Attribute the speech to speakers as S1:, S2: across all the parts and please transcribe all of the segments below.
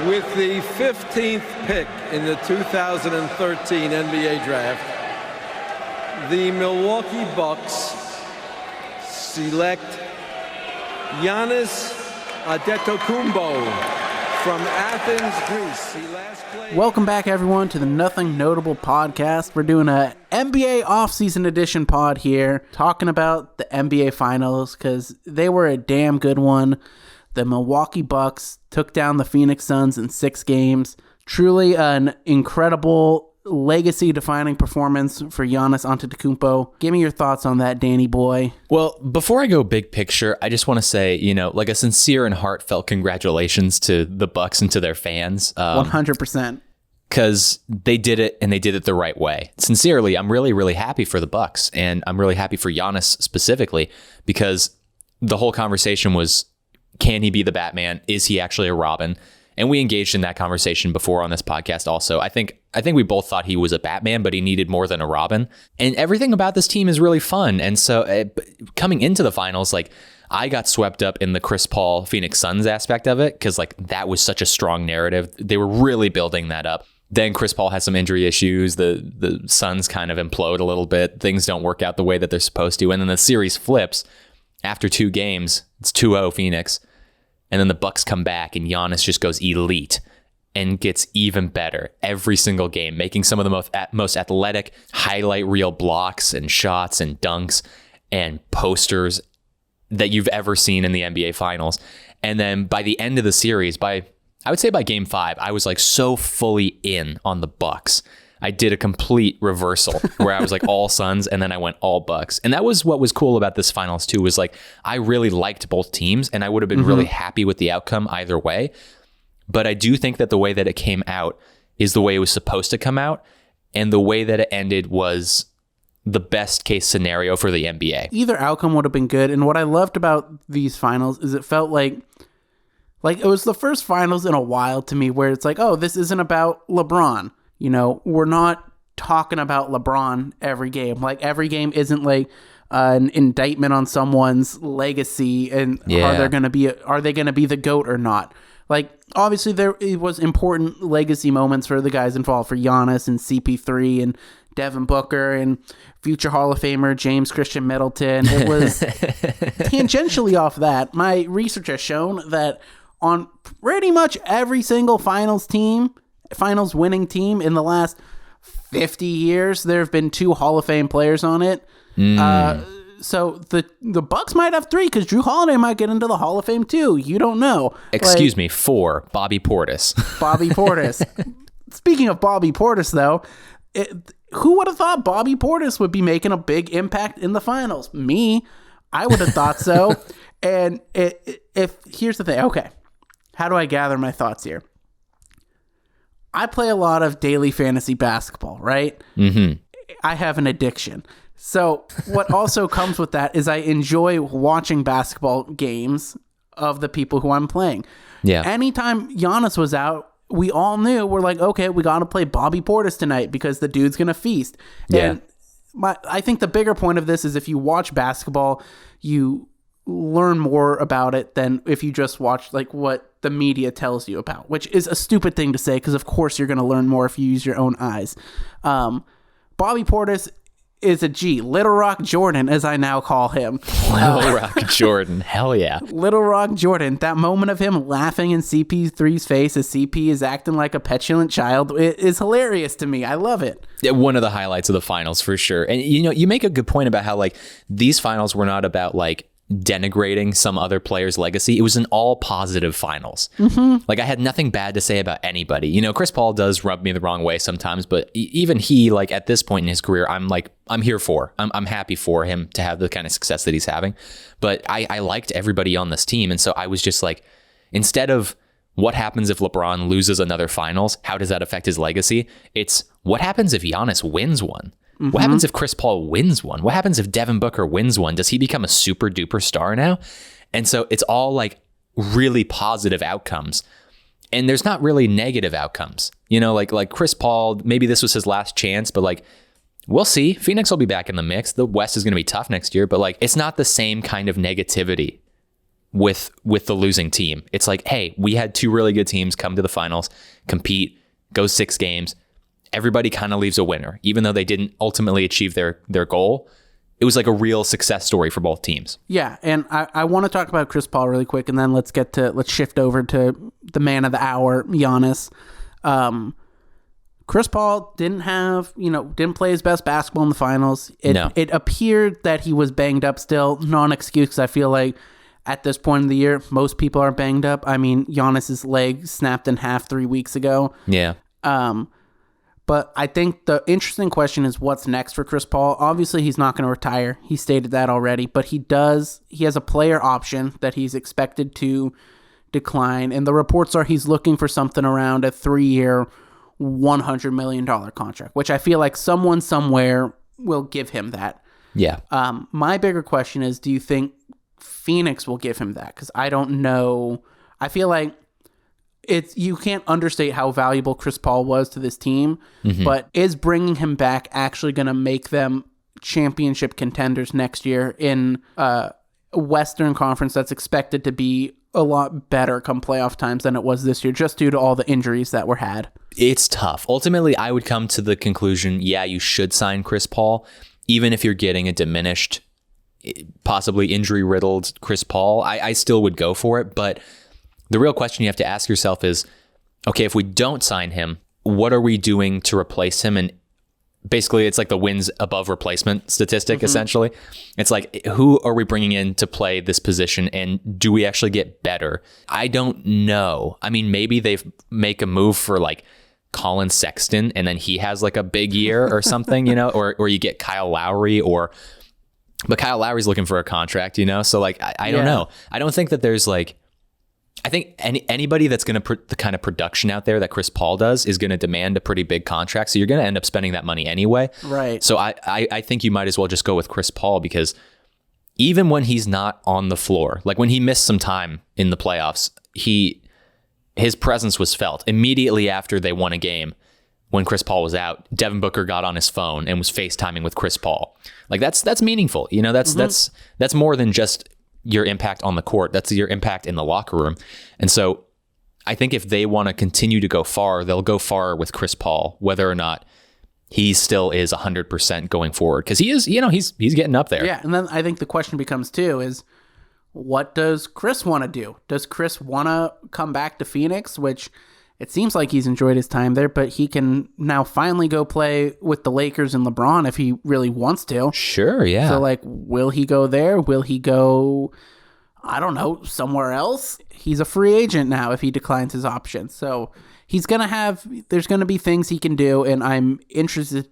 S1: With the 15th pick in the 2013 NBA draft, the Milwaukee Bucks select Giannis Antetokounmpo from Athens, Greece. He last played...
S2: Welcome back, everyone, to the Nothing Notable podcast. We're doing a NBA offseason edition pod here, talking about the NBA Finals, because they were a damn good one. The Milwaukee Bucks took down the Phoenix Suns in 6 games. Truly an incredible legacy-defining performance for Giannis Antetokounmpo. Give me your thoughts on that, Danny boy.
S3: Well, before I go big picture, I just want to say, like a sincere and heartfelt congratulations to the Bucks and to their fans.
S2: 100%.
S3: Because they did it, and they did it the right way. Sincerely, I'm really, really happy for the Bucks, and I'm really happy for Giannis specifically, because the whole conversation was, can he be the Batman? Is he actually a Robin? And we engaged in that conversation before on this podcast also. I think we both thought he was a Batman, but he needed more than a Robin. And everything about this team is really fun. And so coming into the finals, I got swept up in the Chris Paul Phoenix Suns aspect of it, because that was such a strong narrative. They were really building that up. Then Chris Paul has some injury issues. The Suns kind of implode a little bit. Things don't work out the way that they're supposed to. And then the series flips. After 2 games, it's 2-0 Phoenix. And then the Bucks come back and Giannis just goes elite and gets even better every single game, making some of the most athletic highlight reel blocks and shots and dunks and posters that you've ever seen in the NBA Finals. And then by the end of the series, I would say by game 5, I was so fully in on the Bucks. I did a complete reversal where I was all Suns, and then I went all Bucks. And that was what was cool about this finals too, was I really liked both teams, and I would have been really happy with the outcome either way. But I do think that the way that it came out is the way it was supposed to come out, and the way that it ended was the best case scenario for the NBA.
S2: Either outcome would have been good. And what I loved about these finals is it felt like it was the first finals in a while to me where it's oh, this isn't about LeBron. We're not talking about LeBron every game. Every game isn't an indictment on someone's legacy and are they going to be the GOAT or not? Obviously it was important legacy moments for the guys involved, for Giannis and CP3 and Devin Booker and future Hall of Famer James Christian Middleton. It was tangentially off that. My research has shown that on pretty much every single finals winning team in the last 50 years, there have been 2 Hall of Fame players on it. So the Bucks might have 3, because Drew Holiday might get into the Hall of Fame too. You don't know.
S3: Excuse me, 4. Bobby Portis.
S2: Bobby Portis. Speaking of Bobby Portis, though, who would have thought Bobby Portis would be making a big impact in the finals? Me. I would have thought so. And here's the thing. Okay. How do I gather my thoughts here? I play a lot of daily fantasy basketball, right? Mm-hmm. I have an addiction. So what also comes with that is I enjoy watching basketball games of the people who I'm playing. Yeah. Anytime Giannis was out, we all knew, we're okay, we got to play Bobby Portis tonight because the dude's going to feast. Yeah. And I think the bigger point of this is if you watch basketball, you learn more about it than if you just watch what the media tells you about, which is a stupid thing to say, because of course you're going to learn more if you use your own eyes. Bobby Portis is a G. Little Rock Jordan, as I now call him.
S3: Little Rock Jordan. Hell yeah.
S2: Little Rock Jordan. That moment of him laughing in CP3's face as CP is acting like a petulant child is hilarious to me. I love it.
S3: Yeah, one of the highlights of the finals for sure. And you make a good point about how these finals were not about denigrating some other player's legacy. It was an all positive finals. Mm-hmm. I had nothing bad to say about anybody. Chris Paul does rub me the wrong way sometimes, but even he, at this point in his career, I'm here for. I'm happy for him to have the kind of success that he's having. But I liked everybody on this team. And so I was just instead of what happens if LeBron loses another finals, how does that affect his legacy? It's what happens if Giannis wins one? Mm-hmm. What happens if Chris Paul wins one? What happens if Devin Booker wins one? Does he become a super duper star now? And so it's all really positive outcomes. And there's not really negative outcomes. Like Chris Paul, maybe this was his last chance, but we'll see. Phoenix will be back in the mix. The West is going to be tough next year, but it's not the same kind of negativity with the losing team. It's like, hey, we had two really good teams come to the finals, compete, go 6 games. Everybody kind of leaves a winner, even though they didn't ultimately achieve their goal. It was like a real success story for both teams.
S2: Yeah, and I want to talk about Chris Paul really quick, and then let's shift over to the man of the hour, Giannis. Chris Paul didn't play his best basketball in the finals. It appeared that he was banged up still. Not an excuse, because I feel like at this point in the year, most people are banged up. I mean, Giannis's leg snapped in half 3 weeks ago.
S3: Yeah.
S2: But I think the interesting question is what's next for Chris Paul. Obviously, he's not going to retire. He stated that already. But he has a player option that he's expected to decline. And the reports are he's looking for something around a 3-year, $100 million contract, which I feel like someone somewhere will give him that.
S3: Yeah.
S2: My bigger question is, do you think Phoenix will give him that? Because I don't know. I feel like you can't understate how valuable Chris Paul was to this team, but is bringing him back actually going to make them championship contenders next year in a Western Conference that's expected to be a lot better come playoff times than it was this year, just due to all the injuries that were had?
S3: It's tough. Ultimately, I would come to the conclusion, yeah, you should sign Chris Paul, even if you're getting a diminished, possibly injury-riddled Chris Paul. I still would go for it, but the real question you have to ask yourself is, okay, if we don't sign him, what are we doing to replace him? And basically, it's like the wins above replacement statistic, essentially. It's like, who are we bringing in to play this position, and do we actually get better? I don't know. I mean, maybe they make a move for like Colin Sexton, and then he has like a big year or something, or you get Kyle Lowry, but Kyle Lowry's looking for a contract, So like, I don't know. I don't think that there's like, I think anybody that's going to put the kind of production out there that Chris Paul does is going to demand a pretty big contract. So you're going to end up spending that money anyway.
S2: Right.
S3: So I think you might as well just go with Chris Paul, because even when he's not on the floor, like when he missed some time in the playoffs, his presence was felt immediately after they won a game. When Chris Paul was out, Devin Booker got on his phone and was FaceTiming with Chris Paul. Like that's meaningful. That's more than just your impact on the court. That's your impact in the locker room. And so I think if they want to continue to go far, they'll go far with Chris Paul, whether or not he still is 100% going forward. Because he is, he's getting up there.
S2: Yeah, and then I think the question becomes too is, what does Chris want to do? Does Chris want to come back to Phoenix, which it seems like he's enjoyed his time there, but he can now finally go play with the Lakers and LeBron if he really wants to.
S3: Sure, yeah.
S2: So, like, will he go there? Will he go, I don't know, somewhere else? He's a free agent now if he declines his option. So there's going to be things he can do, and I'm interested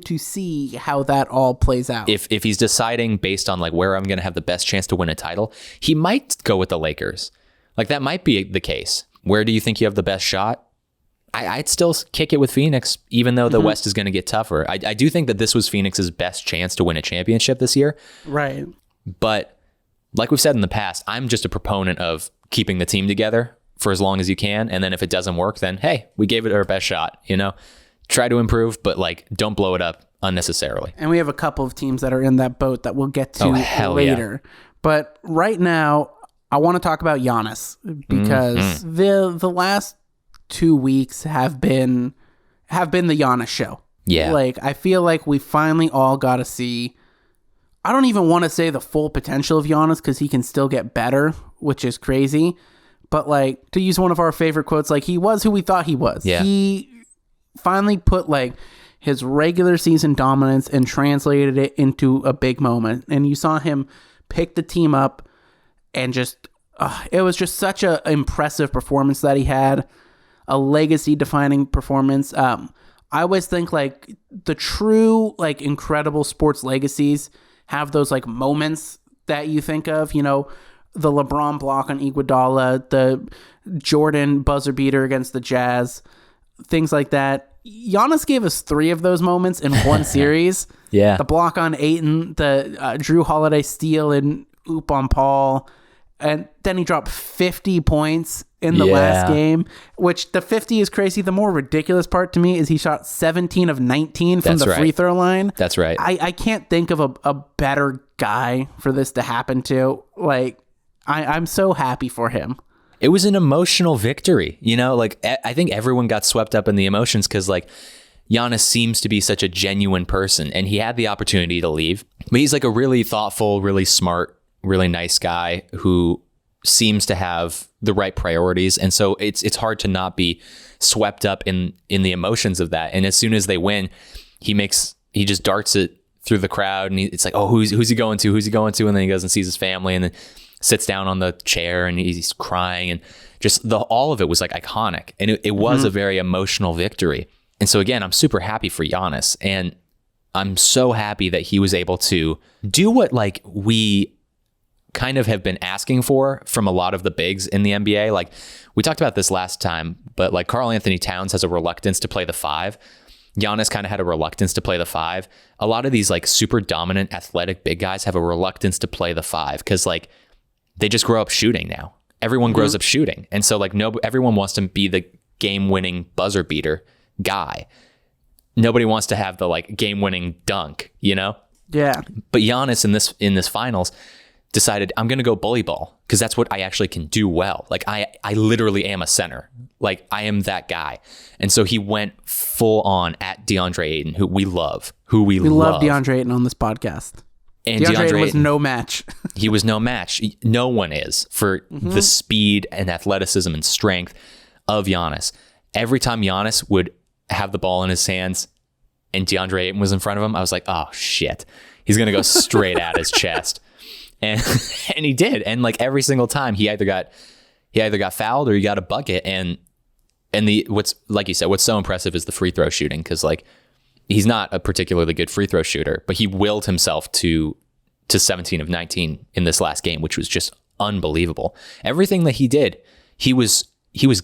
S2: to see how that all plays out.
S3: If he's deciding based on, like, where I'm going to have the best chance to win a title, he might go with the Lakers. Like, that might be the case. Where do you think you have the best shot? I'd still kick it with Phoenix, even though the West is going to get tougher. I do think that this was Phoenix's best chance to win a championship this year.
S2: Right. But
S3: like we've said in the past, I'm just a proponent of keeping the team together for as long as you can. And then if it doesn't work, then, hey, we gave it our best shot, Try to improve, but like, don't blow it up unnecessarily.
S2: And we have a couple of teams that are in that boat that we'll get to later.
S3: Yeah.
S2: But right now, I want to talk about Giannis, because the last 2 weeks have been the Giannis show.
S3: Yeah.
S2: Like, I feel like we finally all got to see, I don't even want to say the full potential of Giannis, because he can still get better, which is crazy. But like, to use one of our favorite quotes, like, he was who we thought he was.
S3: Yeah.
S2: He finally put like his regular season dominance and translated it into a big moment. And you saw him pick the team up, and just it was just such a impressive performance that he had, a legacy defining performance. I always think like the true like incredible sports legacies have those like moments that you think of, the LeBron block on Iguodala, the Jordan buzzer beater against the Jazz, things like that. Giannis gave us 3 of those moments in one series.
S3: Yeah.
S2: The block on Ayton, the Drew Holiday steal and oop on Paul. And then he dropped 50 points in the last game, which the 50 is crazy. The more ridiculous part to me is he shot 17 of 19 from the free throw line.
S3: That's right.
S2: I can't think of a better guy for this to happen to. Like, I'm so happy for him.
S3: It was an emotional victory, like I think everyone got swept up in the emotions because like Giannis seems to be such a genuine person and he had the opportunity to leave, but he's like a really thoughtful, really smart, really nice guy who seems to have the right priorities. And so it's hard to not be swept up in the emotions of that. And as soon as they win, he just darts it through the crowd and it's like, oh, who's he going to? Who's he going to? And then he goes and sees his family and then sits down on the chair and he's crying and just all of it was like iconic. And it was a very emotional victory. And so again, I'm super happy for Giannis and I'm so happy that he was able to do what like we kind of have been asking for from a lot of the bigs in the NBA. Like we talked about this last time, but like Karl Anthony Towns has a reluctance to play the 5. Giannis kind of had a reluctance to play the 5. A lot of these like super dominant athletic big guys have a reluctance to play the 5 because like they just grow up shooting now. Everyone grows up shooting. And so like everyone wants to be the game-winning buzzer beater guy. Nobody wants to have the like game-winning dunk, Yeah. But Giannis in this finals decided I'm going to go bully ball because that's what I actually can do well. Like I literally am a center. Like I am that guy. And so he went full on at DeAndre Ayton, who we love. We love
S2: DeAndre Ayton on this podcast.
S3: And
S2: DeAndre Ayton was no match.
S3: He was no match. No one is for the speed and athleticism and strength of Giannis. Every time Giannis would have the ball in his hands and DeAndre Ayton was in front of him, I was like, oh shit, he's going to go straight at his chest. And he did. And like every single time he either got fouled or he got a bucket. And what's like you said, what's so impressive is the free throw shooting. Cause like he's not a particularly good free throw shooter, but he willed himself to 17 of 19 in this last game, which was just unbelievable. Everything that he did, he was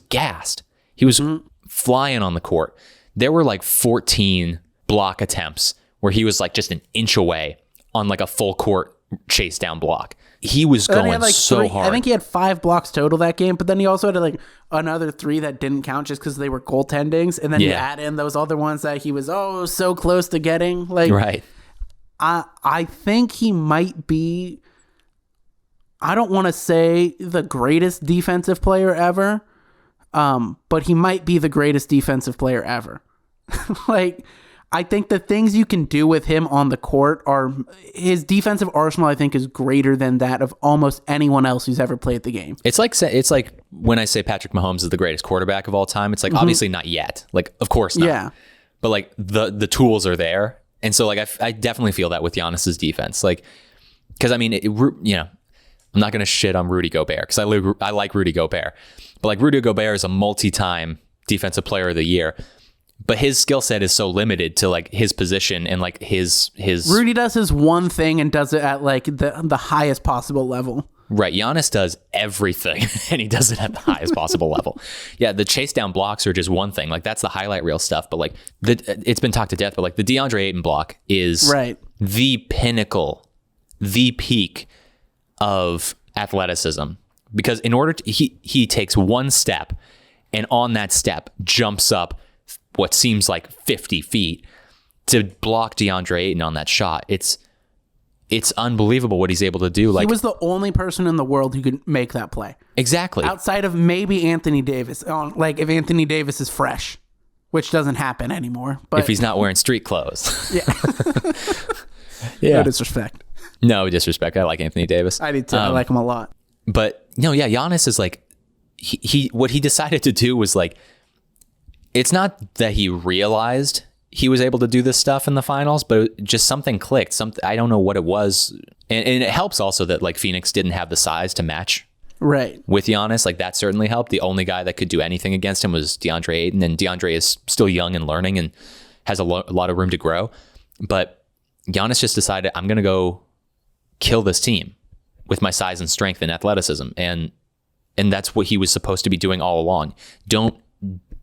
S3: gassed. He was flying on the court. There were like 14 block attempts where he was like just an inch away on like a full court chase down block. He was going
S2: like
S3: so hard.
S2: I think he had 5 blocks total that game, but then he also had like another 3 that didn't count just because they were goaltendings. And then you add in those other ones that he was so close to getting. Like,
S3: right.
S2: I think he might be, I don't want to say the greatest defensive player ever, but he might be the greatest defensive player ever. Like, I think the things you can do with him on the court are his defensive arsenal. I think is greater than that of almost anyone else who's ever played the game.
S3: It's like when I say Patrick Mahomes is the greatest quarterback of all time. It's like obviously not yet. Like of course not.
S2: Yeah.
S3: But like the tools are there, and so like I definitely feel that with Giannis's defense. Like because I mean I'm not gonna shit on Rudy Gobert because I like Rudy Gobert, but like Rudy Gobert is a multi-time defensive player of the year. But his skill set is so limited to like his position and like his
S2: Rudy does his one thing and does it at like the highest possible level.
S3: Right. Giannis does everything and he does it at the highest possible level. Yeah. The chase down blocks are just one thing. Like that's the highlight reel stuff. But like it's been talked to death, but like the DeAndre Ayton block is the pinnacle, the peak of athleticism because in order to, he takes one step and on that step jumps up what seems like 50 feet to block DeAndre Ayton on that shot. It's unbelievable what he's able to do. Like
S2: he was the only person in the world who could make that play.
S3: Exactly.
S2: Outside of maybe Anthony Davis. Like if Anthony Davis is fresh, which doesn't happen anymore. But
S3: if he's not wearing street clothes.
S2: Yeah.
S3: Yeah.
S2: No disrespect.
S3: No disrespect. I like Anthony Davis.
S2: I do too. I like him a lot.
S3: But no, yeah, Giannis is like he what he decided to do was like it's not that he realized he was able to do this stuff in the finals, but just something clicked. I don't know what it was. And it helps also that like Phoenix didn't have the size to match with Giannis. Like that certainly helped. The only guy that could do anything against him was DeAndre Ayton, and DeAndre is still young and learning and has a lot of room to grow. But Giannis just decided, I'm going to go kill this team with my size and strength and athleticism. And that's what he was supposed to be doing all along. Don't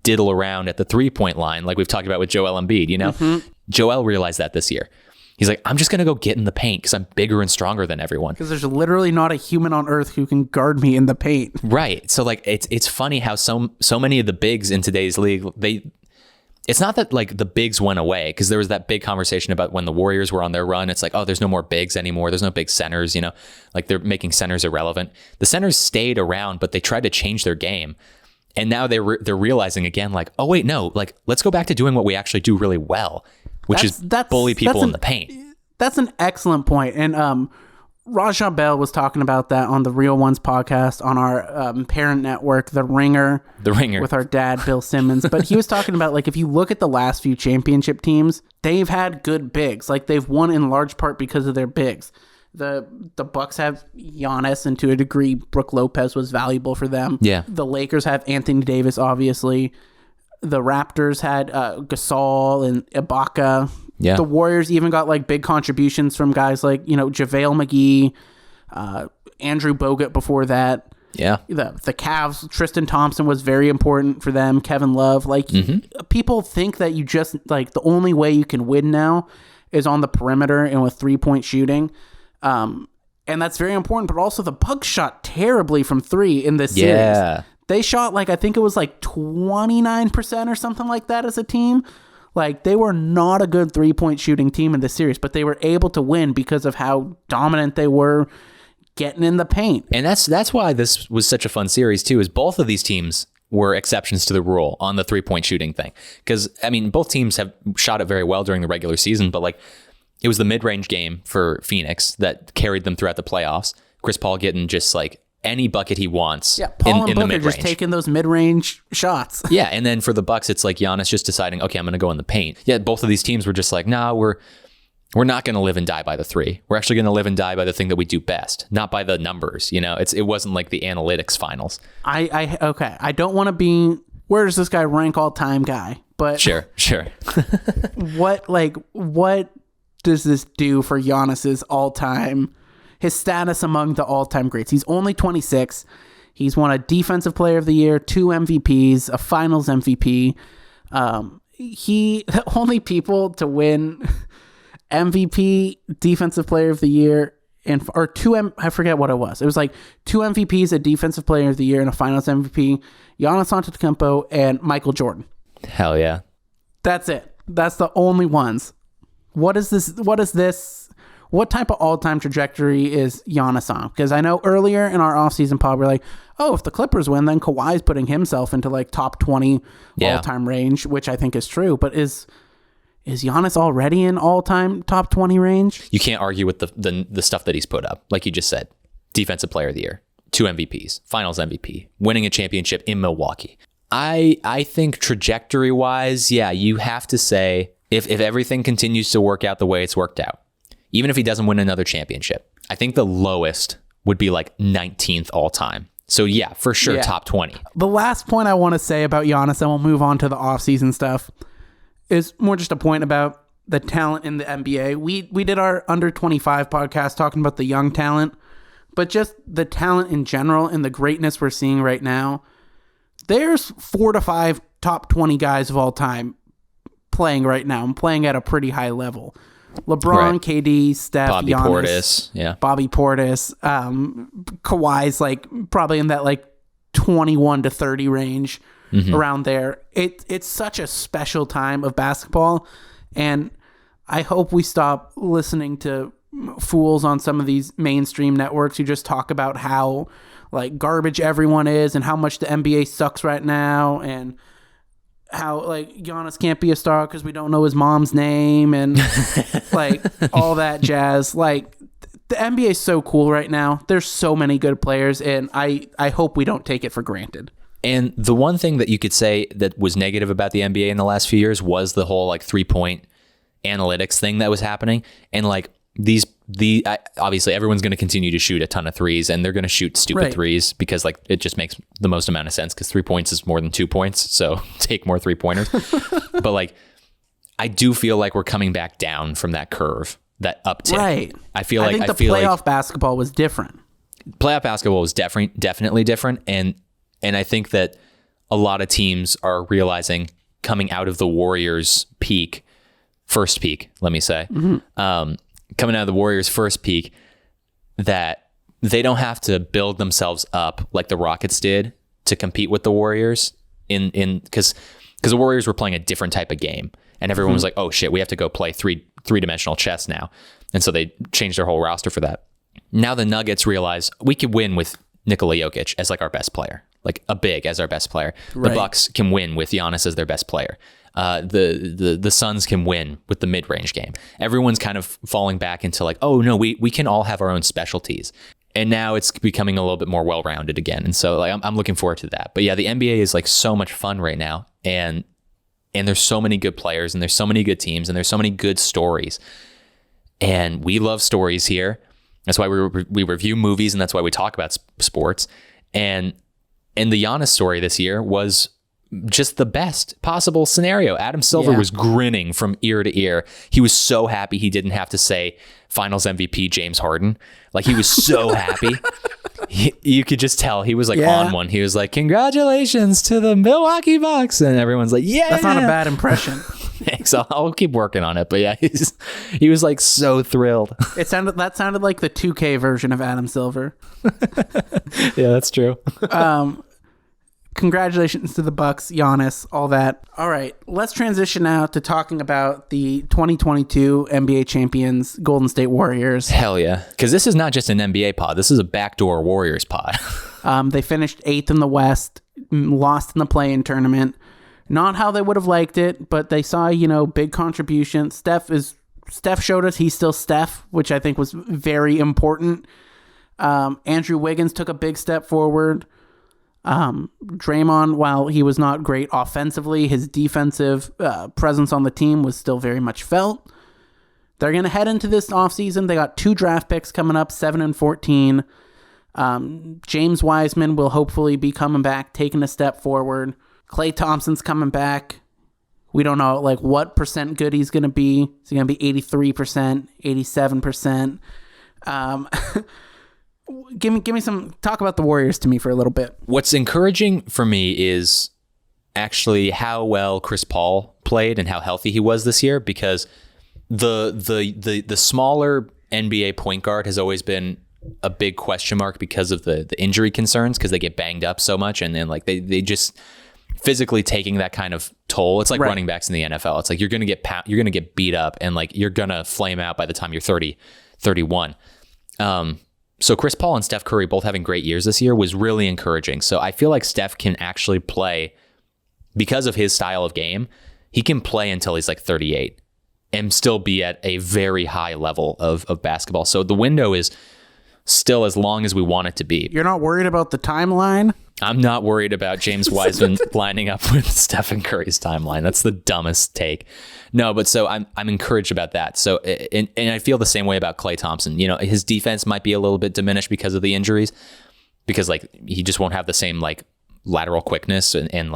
S3: diddle around at the 3-point line like we've talked about with Joel Embiid, Joel realized that this year. He's like, I'm just going to go get in the paint because I'm bigger and stronger than everyone.
S2: Because there's literally not a human on earth who can guard me in the paint.
S3: Right. So like it's funny how so many of the bigs in today's league, it's not that like the bigs went away, because there was that big conversation about when the Warriors were on their run. It's like, oh, there's no more bigs anymore. There's no big centers, like they're making centers irrelevant. The centers stayed around, but they tried to change their game. And now they're realizing again, like, oh, wait, no, like, let's go back to doing what we actually do really well, which is bully people in the paint.
S2: That's an excellent point. And Raja Bell was talking about that on the Real Ones podcast on our parent network, The Ringer. With our dad, Bill Simmons. But he was talking about, like, if you look at the last few championship teams, they've had good bigs. Like, they've won in large part because of their bigs. The Bucks have Giannis, and to a degree, Brook Lopez was valuable for them.
S3: Yeah.
S2: The Lakers have Anthony Davis, obviously. The Raptors had Gasol and Ibaka.
S3: Yeah.
S2: The Warriors even got like big contributions from guys like, JaVale McGee, Andrew Bogut before that.
S3: Yeah.
S2: The Cavs, Tristan Thompson was very important for them. Kevin Love. Like, people think that you just, like, the only way you can win now is on the perimeter and with 3-point shooting. And that's very important. But also the Bucks shot terribly from 3 in this series. They shot like, I think it was like 29% or something like that as a team. Like, they were not a good 3-point shooting team in this series, but they were able to win because of how dominant they were getting in the paint.
S3: And that's why this was such a fun series too, is both of these teams were exceptions to the rule on the 3-point shooting thing. Because, I mean, both teams have shot it very well during the regular season, but like, it was the mid-range game for Phoenix that carried them throughout the playoffs. Chris Paul getting just like any bucket he wants.
S2: Yeah, Paul and
S3: in the
S2: Booker
S3: mid-range.
S2: just taking those mid-range shots.
S3: Yeah, and then for the Bucks, it's like Giannis just deciding, okay, I'm going to go in the paint. Yeah, both of these teams were just like, nah, we're not going to live and die by the 3. We're actually going to live and die by the thing that we do best, not by the numbers. It wasn't like the analytics finals.
S2: Okay. I don't want to be, where does this guy rank all-time guy? But
S3: Sure.
S2: what does this do for Giannis's all-time, his status among the all-time greats? He's only 26. He's won a Defensive Player of the Year, 2 MVPs, a Finals MVP. The only people to win MVP, Defensive Player of the Year, I forget what it was. It was like 2 MVPs, a Defensive Player of the Year, and a Finals MVP. Giannis Antetokounmpo and Michael Jordan.
S3: Hell yeah.
S2: That's it. That's the only ones. What type of all-time trajectory is Giannis on? Because I know earlier in our offseason pod, we're like, oh, if the Clippers win, then Kawhi's putting himself into like top 20 all-time range, which I think is true. But is Giannis already in all-time top 20 range?
S3: You can't argue with the stuff that he's put up. Like you just said, Defensive Player of the Year, 2 MVPs, Finals MVP, winning a championship in Milwaukee. I think trajectory-wise, yeah, you have to say, if everything continues to work out the way it's worked out, even if he doesn't win another championship, I think the lowest would be like 19th all time. So yeah, for sure, top 20.
S2: The last point I want to say about Giannis, and we'll move on to the offseason stuff, is more just a point about the talent in the NBA. We did our under 25 podcast talking about the young talent, but just the talent in general and the greatness we're seeing right now. There's 4 to 5 top 20 guys of all time playing right now and playing at a pretty high level. LeBron, KD, Steph,
S3: Bobby
S2: Giannis,
S3: Portis,
S2: Kawhi's like probably in that like 21 to 30 range, around there. It's such a special time of basketball, and I hope we stop listening to fools on some of these mainstream networks who just talk about how like garbage everyone is and how much the NBA sucks right now, and how like Giannis can't be a star because we don't know his mom's name and like all that jazz. Like, the NBA is so cool right now. There's so many good players, and I hope we don't take it for granted.
S3: And the one thing that you could say that was negative about the NBA in the last few years was the whole like 3-point analytics thing that was happening. And like obviously everyone's going to continue to shoot a ton of threes, and they're going to shoot stupid threes because like it just makes the most amount of sense, because 3 points is more than 2 points. So take more 3-pointers. But like, I do feel like we're coming back down from that curve, that uptick.
S2: Right.
S3: I think
S2: the playoff basketball was different.
S3: Playoff basketball was definitely different. And I think that a lot of teams are realizing, coming out of the Warriors first peak, let me say, coming out of the Warriors' first peak, that they don't have to build themselves up like the Rockets did to compete with the Warriors, because because the Warriors were playing a different type of game, and everyone was like, "Oh shit, we have to go play three-dimensional chess now," and so they changed their whole roster for that. Now the Nuggets realize we could win with Nikola Jokic as like our best player, like a big as our best player.
S2: Right.
S3: The Bucks can win with Giannis as their best player. The Suns can win with the mid-range game. Everyone's kind of falling back into like, oh no, we can all have our own specialties. And now it's becoming a little bit more well-rounded again. And so like I'm looking forward to that. But yeah, the NBA is like so much fun right now. And there's so many good players, and there's so many good teams, and there's so many good stories. And we love stories here. That's why we review movies, and that's why we talk about sports. And the Giannis story this year was just the best possible scenario. Adam Silver was grinning from ear to ear. He was so happy he didn't have to say Finals MVP James Harden. Like, he was so happy. You could just tell he was like on one. He was like, "Congratulations to the Milwaukee Bucks," and everyone's like, "Yeah."
S2: That's not a bad impression.
S3: Thanks. I'll keep working on it. But yeah, he was like so thrilled.
S2: That sounded like the 2K version of Adam Silver.
S3: Yeah, that's true.
S2: Congratulations to the Bucks, Giannis, all that. All right, let's transition now to talking about the 2022 NBA champions, Golden State Warriors.
S3: Hell yeah. Because this is not just an NBA pod. This is a backdoor Warriors pod.
S2: They finished 8th in the West, lost in the play-in tournament. Not how they would have liked it, but they saw, big contribution. Steph showed us he's still Steph, which I think was very important. Andrew Wiggins took a big step forward. Draymond, while he was not great offensively, his defensive presence on the team was still very much felt. They're going to head into this offseason. They got 2 draft picks coming up, 7 and 14. James Wiseman will hopefully be coming back, taking a step forward. Klay Thompson's coming back. We don't know what percent good he's going to be. Is he going to be 83%, 87%? Give me some talk about the Warriors to me for a little bit.
S3: What's encouraging for me is actually how well Chris Paul played and how healthy he was this year, because the smaller NBA point guard has always been a big question mark because of the injury concerns, because they get banged up so much, and then they just physically taking that kind of toll. It's like running backs in the NFL. It's like you're going to get beat up, and you're going to flame out by the time you're 30, 31. So Chris Paul and Steph Curry both having great years this year was really encouraging. So I feel like Steph can actually play, because of his style of game, he can play until he's 38 and still be at a very high level of basketball. So the window is still as long as we want it to be.
S2: You're not worried about the timeline?
S3: I'm not worried about James Wiseman lining up with Stephen Curry's timeline. That's the dumbest take. No, but so I'm encouraged about that. So, and I feel the same way about Klay Thompson. His defense might be a little bit diminished because of the injuries, because he just won't have the same lateral quickness and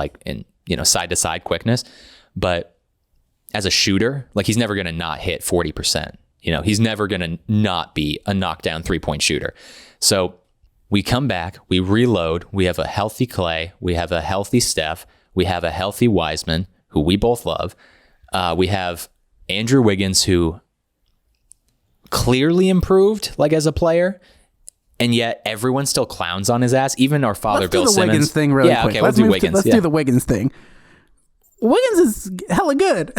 S3: side to side quickness. But as a shooter, he's never going to not hit 40%. He's never going to not be a knockdown 3-point shooter. So we come back, we reload, we have a healthy Klay, we have a healthy Steph, we have a healthy Wiseman, who we both love. We have Andrew Wiggins, who clearly improved as a player, and yet everyone still clowns on his ass. Even our father, Bill Simmons.
S2: Let's do the Wiggins thing really quick.
S3: Okay, let's do
S2: the Wiggins thing. Wiggins is hella good.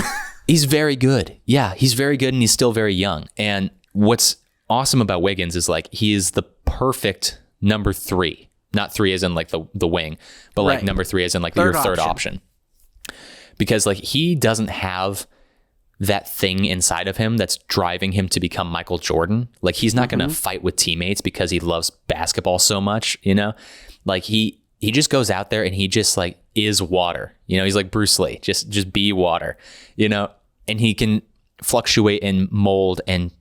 S3: He's very good. Yeah, he's very good, and he's still very young. And what's awesome about Wiggins is he is the perfect number 3. Not 3 as in the wing, but number 3 as in your third option. Because he doesn't have that thing inside of him that's driving him to become Michael Jordan. He's not going to fight with teammates because he loves basketball so much, he just goes out there and he just is water. He's like Bruce Lee, just be water, and he can fluctuate and mold and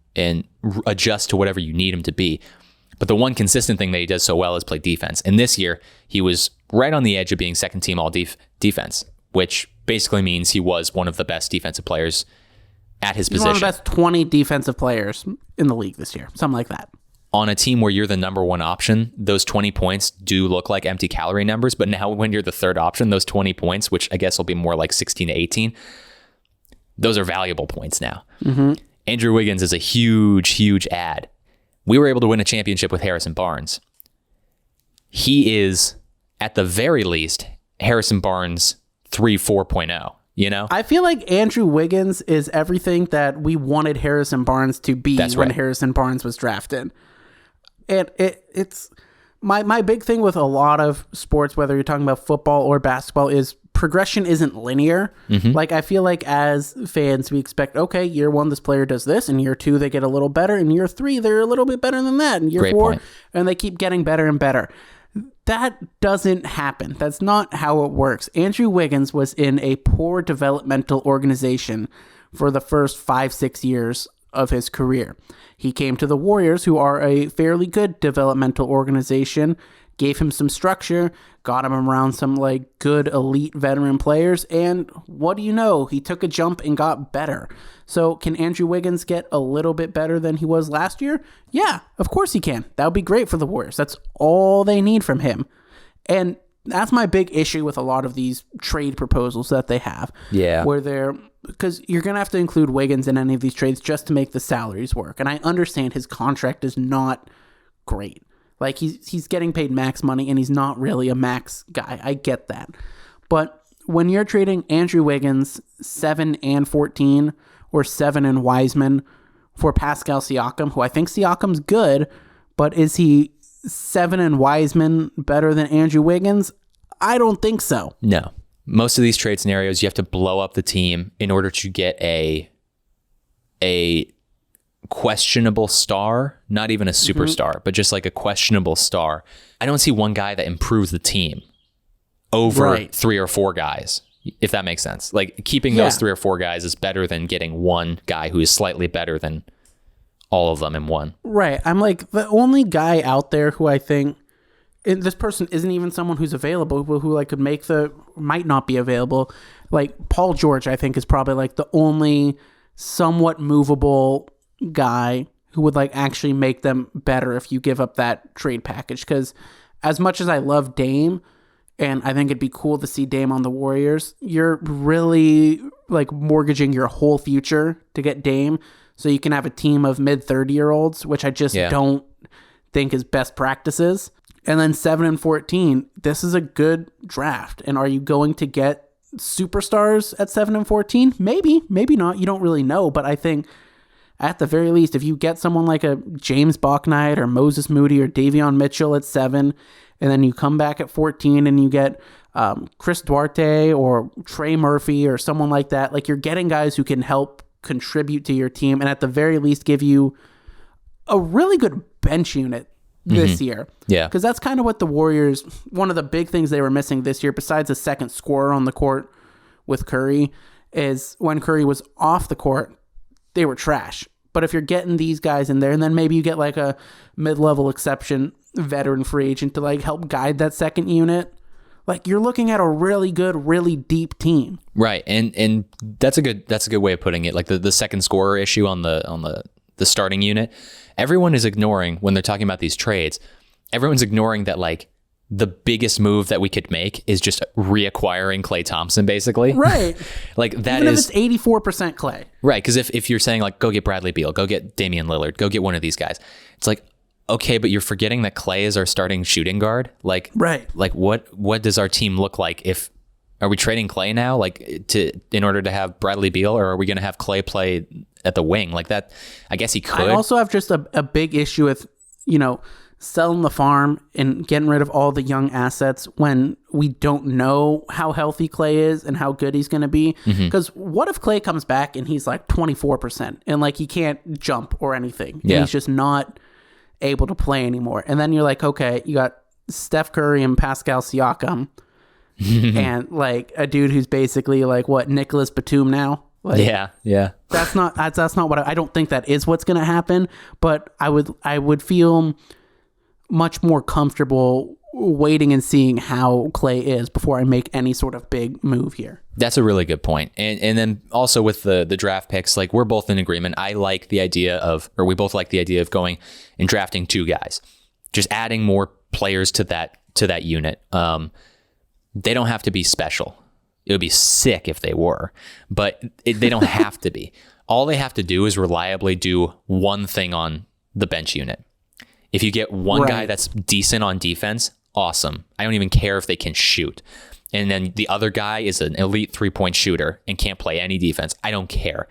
S3: adjust to whatever you need him to be. But the one consistent thing that he does so well is play defense. And this year he was right on the edge of being second team all defense, which basically means he was one of the best defensive players at his position.
S2: One of the best 20 defensive players in the league this year, something like that.
S3: On a team where you're the number 1 option, those 20 points do look like empty calorie numbers. But now when you're the third option, those 20 points, which I guess will be more 16 to 18, those are valuable points now. Mm-hmm. Andrew Wiggins is a huge, huge add. We were able to win a championship with Harrison Barnes. He is, at the very least, Harrison Barnes 4.0, you know?
S2: I feel like Andrew Wiggins is everything that we wanted Harrison Barnes to be when Harrison Barnes was drafted. And it's my big thing with a lot of sports, whether you're talking about football or basketball, is progression isn't linear. Like, I feel like as fans, we expect, okay, year 1, this player does this. In year 2, they get a little better. In year 3, they're a little bit better than that. In year 4, and they keep getting better and better. That doesn't happen. That's not how it works. Andrew Wiggins was in a poor developmental organization for the first 5-6 years of his career. He came to the Warriors, who are a fairly good developmental organization, gave him some structure, got him around some like good elite veteran players, and what do you know? He took a jump and got better. So can Andrew Wiggins get a little bit better than he was last year? Yeah, of course he can. That would be great for the Warriors. That's all they need from him. And that's my big issue with a lot of these trade proposals that they have.
S3: Yeah.
S2: Where they're, because you're going to have to include Wiggins in any of these trades just to make the salaries work. And I understand his contract is not great. Like, he's getting paid max money, and he's not really a max guy. I get that. But when you're trading Andrew Wiggins 7 and 14 or 7 and Wiseman for Pascal Siakam, who I think Siakam's good, but is he 7 and Wiseman better than Andrew Wiggins? I don't think so.
S3: No. Most of these trade scenarios, you have to blow up the team in order to get a questionable star, not even a superstar, but just like a questionable star. I don't see one guy that improves the team over 3 or 4 guys, if that makes sense. Like, keeping those 3 or 4 guys is better than getting one guy who is slightly better than all of them in one.
S2: Right. I'm like, the only guy out there who I think, and this person isn't even someone who's available, but who like could make might not be available. Like Paul George, I think, is probably like the only somewhat movable guy who would like actually make them better if you give up that trade package. Because as much as I love Dame, and I think it'd be cool to see Dame on the Warriors, you're really like mortgaging your whole future to get Dame so you can have a team of mid-30-year-olds, which I just don't think is best practices. And then 7 and 14, this is a good draft. And are you going to get superstars at 7 and 14? Maybe, maybe not. You don't really know. But I think at the very least, if you get someone like a James Bouknight or Moses Moody or Davion Mitchell at 7, and then you come back at 14 and you get Chris Duarte or Trey Murphy or someone like that, like, you're getting guys who can help contribute to your team and at the very least give you a really good bench unit this year.
S3: Yeah.
S2: Because that's kind of what the Warriors, one of the big things they were missing this year, besides a second scorer on the court with Curry, is when Curry was off the court, they were trash. But if you're getting these guys in there, and then maybe you get like a mid-level exception veteran free agent to like help guide that second unit, like, you're looking at a really good, really deep team.
S3: Right. And that's a good way of putting it. Like the second scorer issue on the starting unit, everyone is ignoring when they're talking about these trades. Everyone's ignoring that, like, the biggest move that we could make is just reacquiring Klay Thompson, basically.
S2: Right.
S3: Like, that
S2: Even
S3: is
S2: if it's 84% Klay.
S3: Right. Because if you're saying, like, go get Bradley Beal, go get Damian Lillard, go get one of these guys, it's like, okay, but you're forgetting that Klay is our starting shooting guard. Like,
S2: right.
S3: Like, what does our team look like if, are we trading Klay now, like, in order to have Bradley Beal, or are we going to have Klay play at the wing like that? I guess he could.
S2: I also have just a big issue with, selling the farm and getting rid of all the young assets when we don't know how healthy Klay is and how good he's going to be. Because what if Klay comes back and he's like 24% and like he can't jump or anything?
S3: Yeah.
S2: And he's just not able to play anymore. And then you're like, okay, you got Steph Curry and Pascal Siakam and like a dude who's basically like what, Nicholas Batum now? Like,
S3: yeah.
S2: That's not what I don't think that is what's going to happen. But I would feel much more comfortable waiting and seeing how Klay is before I make any sort of big move here.
S3: That's a really good point. And then also with the draft picks, like, we're both in agreement. We both like the idea of going and drafting 2 guys, just adding more players to that unit. They don't have to be special. It would be sick if they were, but they don't have to be. All they have to do is reliably do one thing on the bench unit. If you get one guy that's decent on defense, awesome. I don't even care if they can shoot. and then the other guy is an elite 3-point shooter and can't play any defense, I don't care.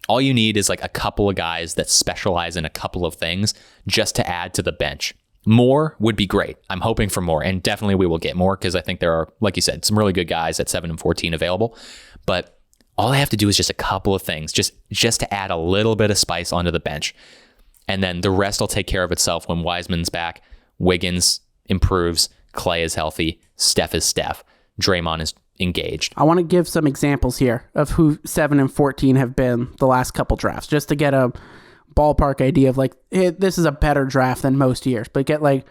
S3: All you need is like a couple of guys that specialize in a couple of things just to add to the bench. More would be great. I'm hoping for more, and definitely we will get more because I think there are, like you said, some really good guys at 7 and 14 available. But all I have to do is just a couple of things, just to add a little bit of spice onto the bench. And then the rest will take care of itself when Wiseman's back, Wiggins improves, Clay is healthy, Steph is Steph, Draymond is engaged.
S2: I want to give some examples here of who 7 and 14 have been the last couple drafts, just to get a ballpark idea of like, hey, this is a better draft than most years. But get like,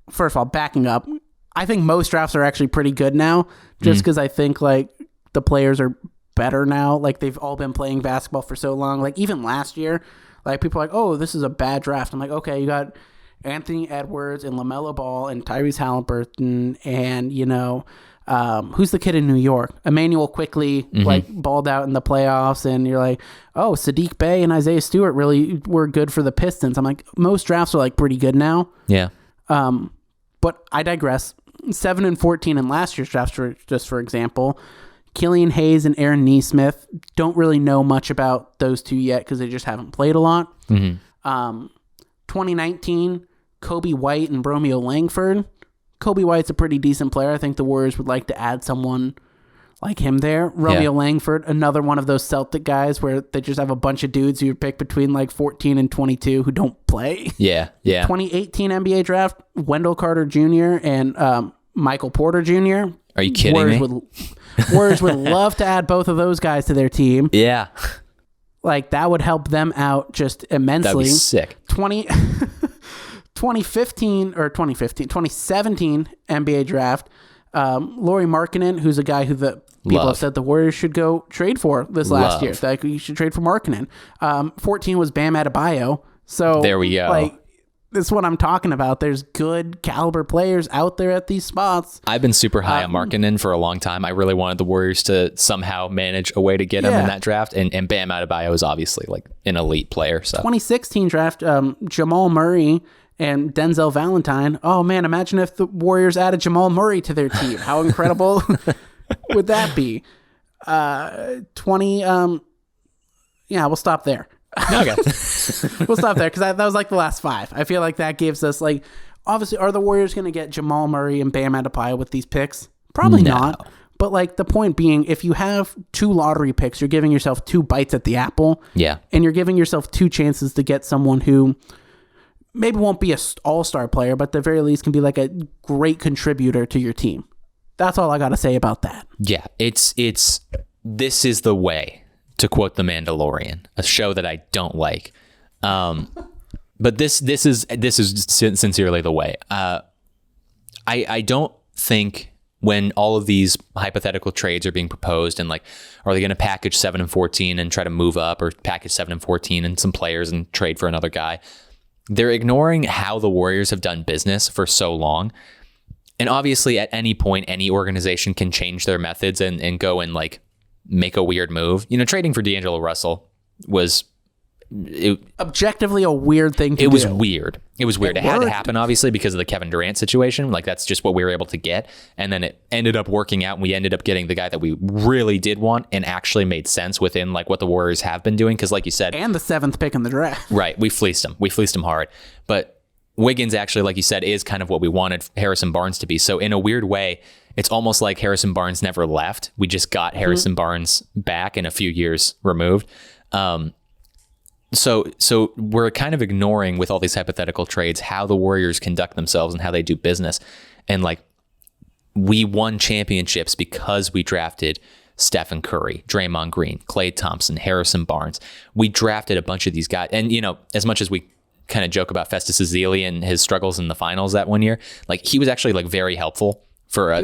S2: first of all, backing up, I think most drafts are actually pretty good now, just because I think like the players are better now. Like they've all been playing basketball for so long. Like even last year, like people are like, oh, this is a bad draft. I'm like, okay, you got Anthony Edwards and LaMelo Ball and Tyrese Halliburton and, who's the kid in New York? Emmanuel quickly like balled out in the playoffs, and you're like, oh, Sadiq Bey and Isaiah Stewart really were good for the Pistons. I'm like, most drafts are like pretty good now.
S3: Yeah.
S2: But I digress. 7 and 14 in last year's drafts, just for example, Killian Hayes and Aaron Nesmith, don't really know much about those two yet because they just haven't played a lot. 2019, Kobe White and Romeo Langford. Kobe White's a pretty decent player. I think the Warriors would like to add someone like him there. Romeo Langford, another one of those Celtic guys where they just have a bunch of dudes who you pick between like 14 and 22 who don't play.
S3: Yeah.
S2: 2018 NBA draft, Wendell Carter Jr. and Michael Porter Jr.
S3: Are you kidding me?
S2: Warriors would love to add both of those guys to their team.
S3: Yeah.
S2: Like that would help them out just immensely.
S3: That'd be sick.
S2: 2017 NBA draft, Lauri Markkanen, who's a guy who the people have said the Warriors should go trade for this last year. Like you should trade for Markkanen. 14 was Bam Adebayo. So
S3: there we go.
S2: Like this is what I'm talking about. There's good caliber players out there at these spots.
S3: I've been super high on Markkanen for a long time. I really wanted the Warriors to somehow manage a way to get him in that draft. And Bam Adebayo is obviously like an elite player. So
S2: 2016 draft, Jamal Murray and Denzel Valentine. Oh man, imagine if the Warriors added Jamal Murray to their team. How incredible would that be? 20. We'll stop there.
S3: Okay.
S2: We'll stop there because that was like the last 5. I feel like that gives us like, obviously, are the Warriors going to get Jamal Murray and Bam Adebayo with these picks? Probably not. But like the point being, if you have 2 lottery picks, you're giving yourself 2 bites at the apple.
S3: Yeah.
S2: And you're giving yourself 2 chances to get someone who maybe won't be an all-star player, but at the very least can be like a great contributor to your team. That's all I got to say about that.
S3: Yeah. It's this is the way, to quote The Mandalorian, a show that I don't like. But this is sincerely the way. I don't think when all of these hypothetical trades are being proposed and like, are they going to package 7 and 14 and try to move up, or package 7 and 14 and some players and trade for another guy? They're ignoring how the Warriors have done business for so long. And obviously at any point, any organization can change their methods and go and like make a weird move. Trading for D'Angelo Russell was
S2: objectively a weird thing to do.
S3: It was weird. It had to happen, obviously, because of the Kevin Durant situation. Like, that's just what we were able to get. And then it ended up working out, and we ended up getting the guy that we really did want and actually made sense within like what the Warriors have been doing. Because like you said...
S2: And the 7th pick in the draft.
S3: Right. We fleeced him. We fleeced him hard. But Wiggins actually, like you said, is kind of what we wanted Harrison Barnes to be. So in a weird way, it's almost like Harrison Barnes never left. We just got Harrison Barnes back in a few years removed. So we're kind of ignoring with all these hypothetical trades how the Warriors conduct themselves and how they do business. And like, we won championships because we drafted Stephen Curry, Draymond Green, Klay Thompson, Harrison Barnes. We drafted a bunch of these guys. And, as much as we kind of joke about Festus Ezeli and his struggles in the finals that one year, like, he was actually like very helpful for a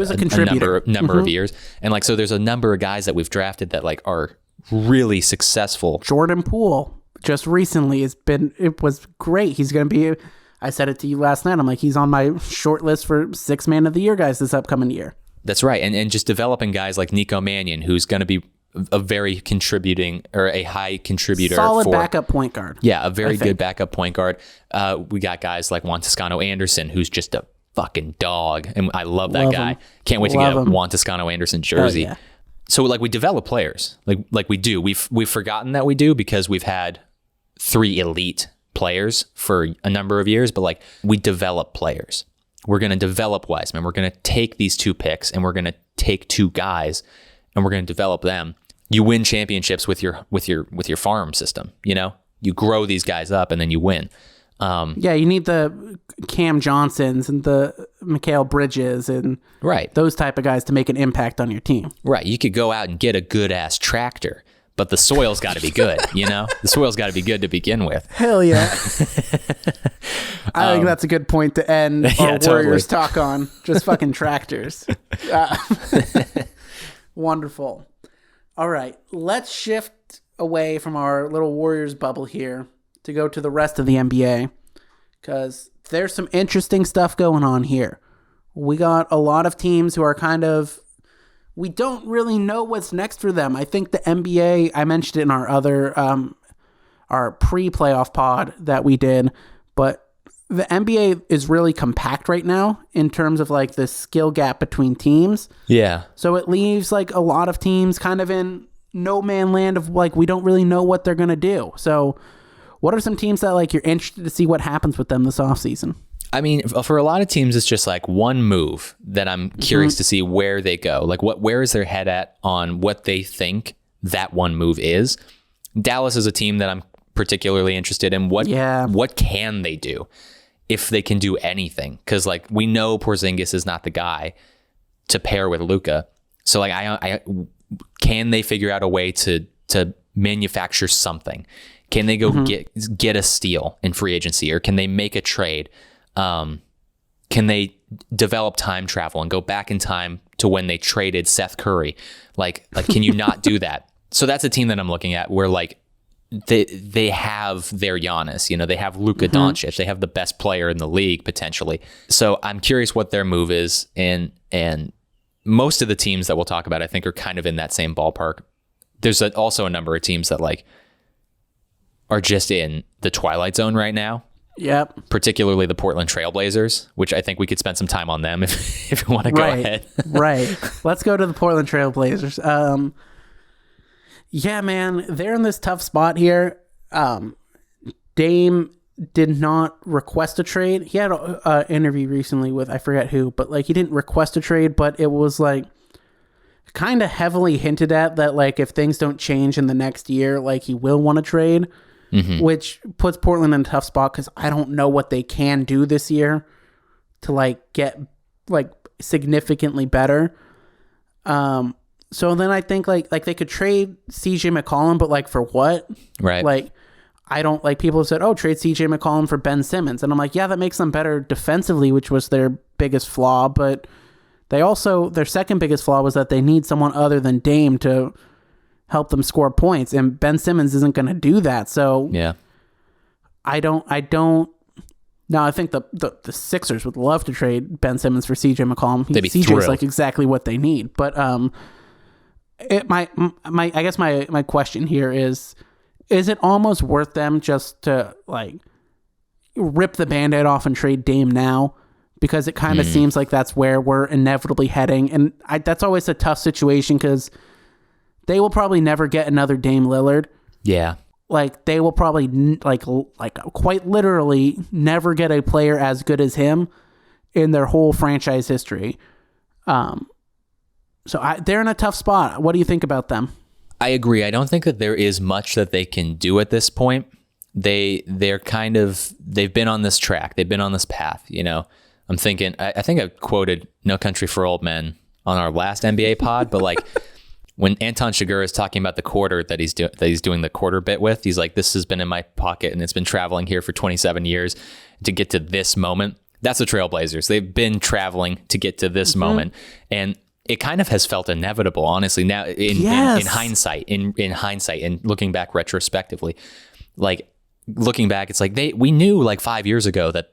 S3: number of years. And like, so there's a number of guys that we've drafted that like are really successful.
S2: Jordan Poole just recently it was great. He's going to be, I said it to you last night, I'm like, he's on my short list for 6 man of the year guys this upcoming year.
S3: That's right. And just developing guys like Nico Mannion, who's going to be a very contributing or a high contributor.
S2: Solid backup point guard.
S3: Yeah, a very good backup point guard. We got guys like Juan Toscano Anderson, who's just a fucking dog. And I love that
S2: Love
S3: guy.
S2: him.
S3: Can't wait to
S2: Love
S3: get a
S2: him.
S3: Juan Toscano-Anderson jersey.
S2: Yeah.
S3: So like we develop players, like we do. We've forgotten that we do because we've had 3 elite players for a number of years, but like we develop players. We're going to develop Wiseman. We're going to take these 2 picks and we're going to take 2 guys and we're going to develop them. You win championships with your farm system. You know, you grow these guys up and then you win.
S2: Yeah, you need the Cam Johnsons and the Mikal Bridges and
S3: Right.
S2: those type of guys to make an impact on your team.
S3: Right. You could go out and get a good ass tractor, but the soil's got to be good. You know, the soil's got to be good to begin with.
S2: Hell yeah. I think that's a good point to end our Warriors talk on. Just fucking tractors. Wonderful. All right. Let's shift away from our little Warriors bubble here to go to the rest of the NBA because there's some interesting stuff going on here. We got a lot of teams who are kind of, we don't really know what's next for them. I think the NBA, I mentioned it in our other, our pre-playoff pod that we did, but the NBA is really compact right now in terms of like the skill gap between teams.
S3: Yeah.
S2: So it leaves like a lot of teams kind of in no man land of like, we don't really know what they're going to do. So what are some teams that like you're interested to see what happens with them this offseason?
S3: I mean, for a lot of teams, it's just like one move that I'm curious to see where they go. Like where is their head at on what they think that one move is? Dallas is a team that I'm particularly interested in. What can they do if they can do anything? Because like we know Porzingis is not the guy to pair with Luka. So like I can they figure out a way to manufacture something? Can they go get a steal in free agency, or can they make a trade? Can they develop time travel and go back in time to when they traded Seth Curry? Like can you not do that? So that's a team that I'm looking at where like they have their Giannis, you know, they have Luka Doncic, they have the best player in the league potentially. So I'm curious what their move is, and most of the teams that we'll talk about I think are kind of in that same ballpark. There's also a number of teams that like are just in the twilight zone right now.
S2: Yep.
S3: Particularly the Portland Trailblazers, which I think we could spend some time on them if you want to go ahead.
S2: Right. Let's go to the Portland Trailblazers. Yeah, man, they're in this tough spot here. Dame did not request a trade. He had an interview recently with, I forget who, but like he didn't request a trade, but it was like kind of heavily hinted at that like if things don't change in the next year, like he will want to trade. Which puts Portland in a tough spot because I don't know what they can do this year to like get like significantly better. So then I think like they could trade CJ McCollum, but like for what?
S3: Right.
S2: Like I don't like people have said, oh, trade CJ McCollum for Ben Simmons, and I'm like, yeah, that makes them better defensively, which was their biggest flaw. But they also their second biggest flaw was that they need someone other than Dame to help them score points, and Ben Simmons isn't going to do that. So
S3: yeah,
S2: I don't. Now I think the Sixers would love to trade Ben Simmons for CJ McCollum.
S3: They'd be
S2: CJ's
S3: thrilled.
S2: like exactly what they need. But I guess my question here is it almost worth them just to like rip the Band-Aid off and trade Dame now? Because it kind of seems like that's where we're inevitably heading, and that's always a tough situation because they will probably never get another Dame Lillard. Yeah. Like, they will probably, like quite literally never get a player as good as him in their whole franchise history. So they're in a tough spot. What do you think about them?
S3: I agree. I don't think that there is much that they can do at this point. They've been on this track. They've been on this path, you know. I'm thinking, I think I quoted No Country for Old Men on our last NBA pod, but like, when Anton Chigurh is talking about the quarter that he's doing the quarter bit with, he's like, this has been in my pocket and it's been traveling here for 27 years to get to this moment. That's the Trailblazers. They've been traveling to get to this moment. And it kind of has felt inevitable, honestly, now in hindsight, in hindsight and looking back retrospectively. Like, looking back, it's like we knew like 5 years ago that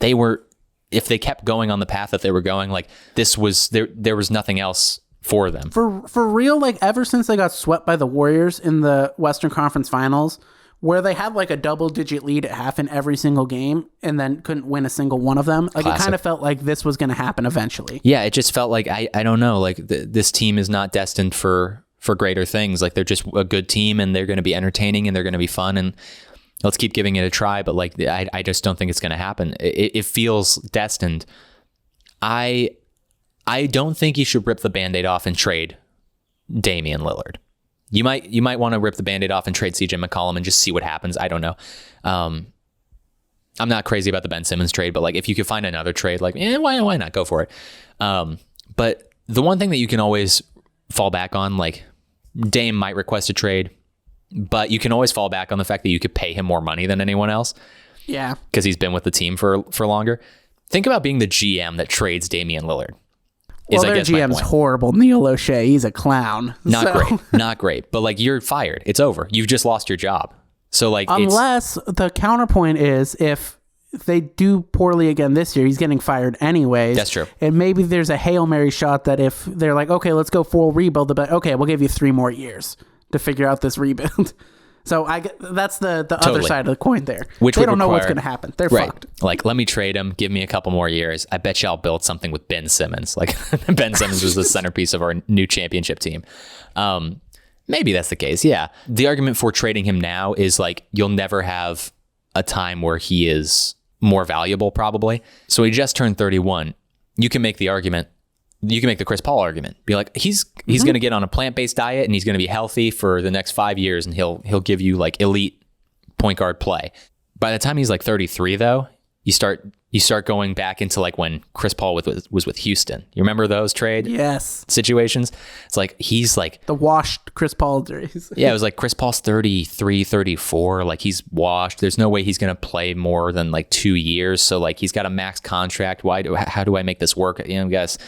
S3: they were, if they kept going on the path that they were going, like this was, there was nothing else for them.
S2: For real, like ever since they got swept by the Warriors in the Western Conference Finals, where they had like a double-digit lead at half in every single game and then couldn't win a single one of them. Like
S3: Classic.
S2: It kind of felt like this was going to happen eventually.
S3: Yeah, it just felt like, I don't know, like this team is not destined for greater things. Like they're just a good team and they're going to be entertaining and they're going to be fun and let's keep giving it a try. But like, I just don't think it's going to happen. It feels destined. I don't think you should rip the Band-Aid off and trade Damian Lillard. You might want to rip the Band-Aid off and trade CJ McCollum and just see what happens. I don't know. I'm not crazy about the Ben Simmons trade, but like if you could find another trade, like why not go for it? But the one thing that you can always fall back on, like Dame might request a trade, but you can always fall back on the fact that you could pay him more money than anyone else.
S2: Yeah,
S3: because he's been with the team for longer. Think about being the GM that trades Damian Lillard.
S2: Well, their GM's horrible. Neil O'Shea, he's a clown.
S3: Not great. But like, you're fired. It's over. You've just lost your job. So like,
S2: unless the counterpoint is if they do poorly again this year, he's getting fired anyways.
S3: That's true.
S2: And maybe there's a Hail Mary shot that if they're like, okay, let's go full rebuild, but okay, we'll give you 3 more years to figure out this rebuild. So that's the other side of the coin there.
S3: Which
S2: they don't know what's going to happen. They're fucked.
S3: Like, let me trade him. Give me a couple more years. I bet you I'll build something with Ben Simmons. Like Ben Simmons was the centerpiece of our new championship team. Maybe that's the case. Yeah. The argument for trading him now is like, you'll never have a time where he is more valuable probably. So he just turned 31. You can make the argument. You can make the Chris Paul argument. Be like, he's going to get on a plant-based diet and he's going to be healthy for the next 5 years and he'll give you like elite point guard play. By the time he's like 33 though, you start going back into like when Chris Paul was with Houston. You remember those trade situations? It's like he's like
S2: the washed Chris Paul days.
S3: Yeah, it was like Chris Paul's 33, 34. Like he's washed. There's no way he's going to play more than like 2 years. So like he's got a max contract. How do I make this work? You know, guys.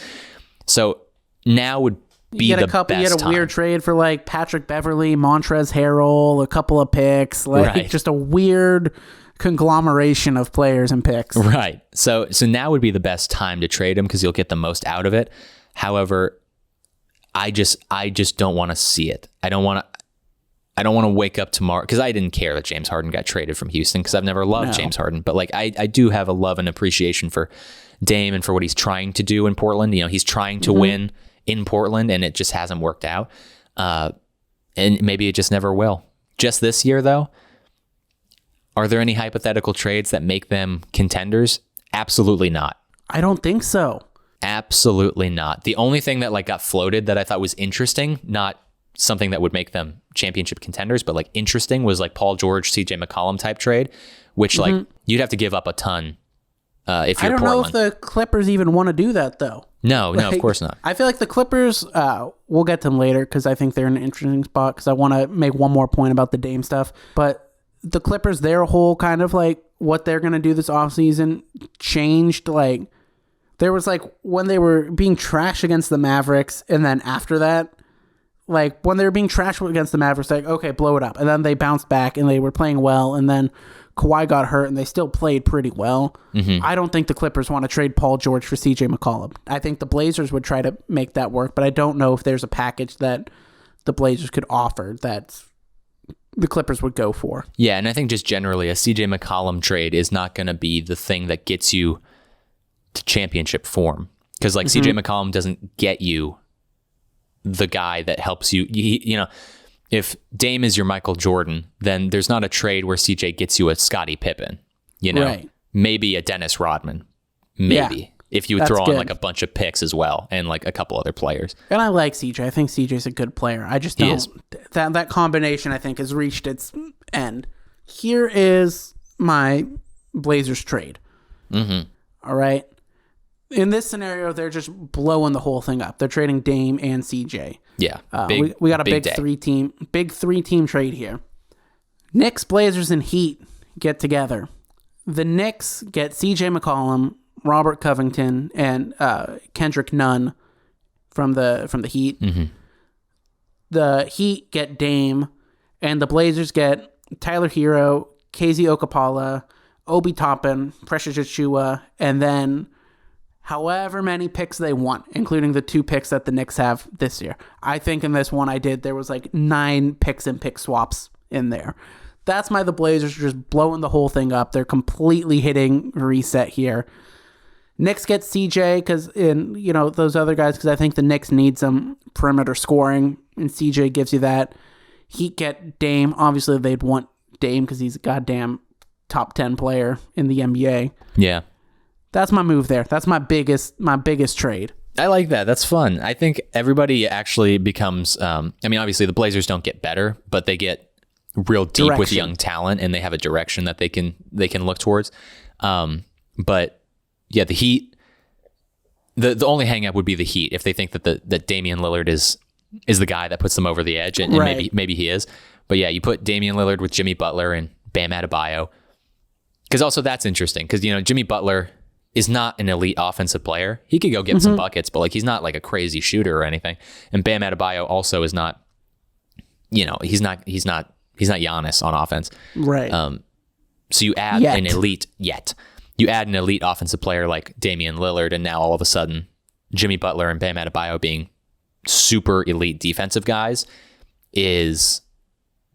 S3: So now would be the best time. You had a
S2: weird trade for like Patrick Beverley, Montrezl Harrell, a couple of picks, like just a weird conglomeration of players and picks.
S3: Right. So now would be the best time to trade him because you'll get the most out of it. However, I just don't want to see it. I don't want to wake up tomorrow because I didn't care that James Harden got traded from Houston because I've never loved James Harden. But like I do have a love and appreciation for Dame and for what he's trying to do in Portland. You know, he's trying to win in Portland and it just hasn't worked out. And maybe it just never will. Just this year though, are there any hypothetical trades that make them contenders? Absolutely not.
S2: I don't think so.
S3: Absolutely not. The only thing that like got floated that I thought was interesting, not something that would make them championship contenders, but like interesting was like Paul George, CJ McCollum type trade, which like you'd have to give up a ton if you're Portland. I don't know
S2: if the Clippers even want to do that though.
S3: No, of course not.
S2: I feel like the Clippers, we'll get to them later because I think they're in an interesting spot because I want to make one more point about the Dame stuff. But the Clippers, their whole kind of like what they're going to do this offseason changed. Like there was like when they were being trashed against the Mavericks and then after that, like when they were being trashed against the Mavericks, like, okay, blow it up. And then they bounced back and they were playing well. And then Kawhi got hurt and they still played pretty well. I don't think the Clippers want to trade Paul George for CJ McCollum. I think the Blazers would try to make that work, but I don't know if there's a package that the Blazers could offer that the Clippers would go for.
S3: Yeah, and I think just generally a CJ McCollum trade is not going to be the thing that gets you to championship form. Because like CJ McCollum doesn't get you the guy that helps you. You know, if Dame is your Michael Jordan, then there's not a trade where CJ gets you a Scottie Pippen, you know, maybe a Dennis Rodman, maybe if you throw on like a bunch of picks as well and like a couple other players.
S2: And I like CJ. I think CJ's a good player. I just don't. That combination I think has reached its end. Here is my Blazers trade. All right. In this scenario, they're just blowing the whole thing up. They're trading Dame and CJ.
S3: Yeah.
S2: We got a big three-team trade here. Knicks, Blazers, and Heat get together. The Knicks get CJ McCollum, Robert Covington, and Kendrick Nunn from the Heat. The Heat get Dame, and the Blazers get Tyler Hero, KZ Okapala, Obi Toppin, Precious Achiuwa, and then however many picks they want, including the 2 picks that the Knicks have this year. I think in this one there was like 9 picks and pick swaps in there. that's why the Blazers are just blowing the whole thing up. They're completely hitting reset here. Knicks get CJ because those other guys, because I think the Knicks need some perimeter scoring, and CJ gives you that. Heat get Dame. Obviously, they'd want Dame because he's a goddamn top 10 player in the NBA.
S3: Yeah.
S2: That's my move there. That's my biggest trade.
S3: I like that. That's fun. I think everybody actually becomes, obviously the Blazers don't get better, but they get real deep with young talent, and they have a direction that they can look towards. But yeah, the Heat, the only hang up would be the Heat if they think that Damian Lillard is the guy that puts them over the edge, and maybe he is. But yeah, you put Damian Lillard with Jimmy Butler and Bam Adebayo. Because also that's interesting because, Jimmy Butler is not an elite offensive player. He could go get some buckets, but he's not like a crazy shooter or anything. And Bam Adebayo also is not, he's not Giannis on offense.
S2: Right.
S3: So you add an elite offensive player like Damian Lillard, and now all of a sudden Jimmy Butler and Bam Adebayo being super elite defensive guys is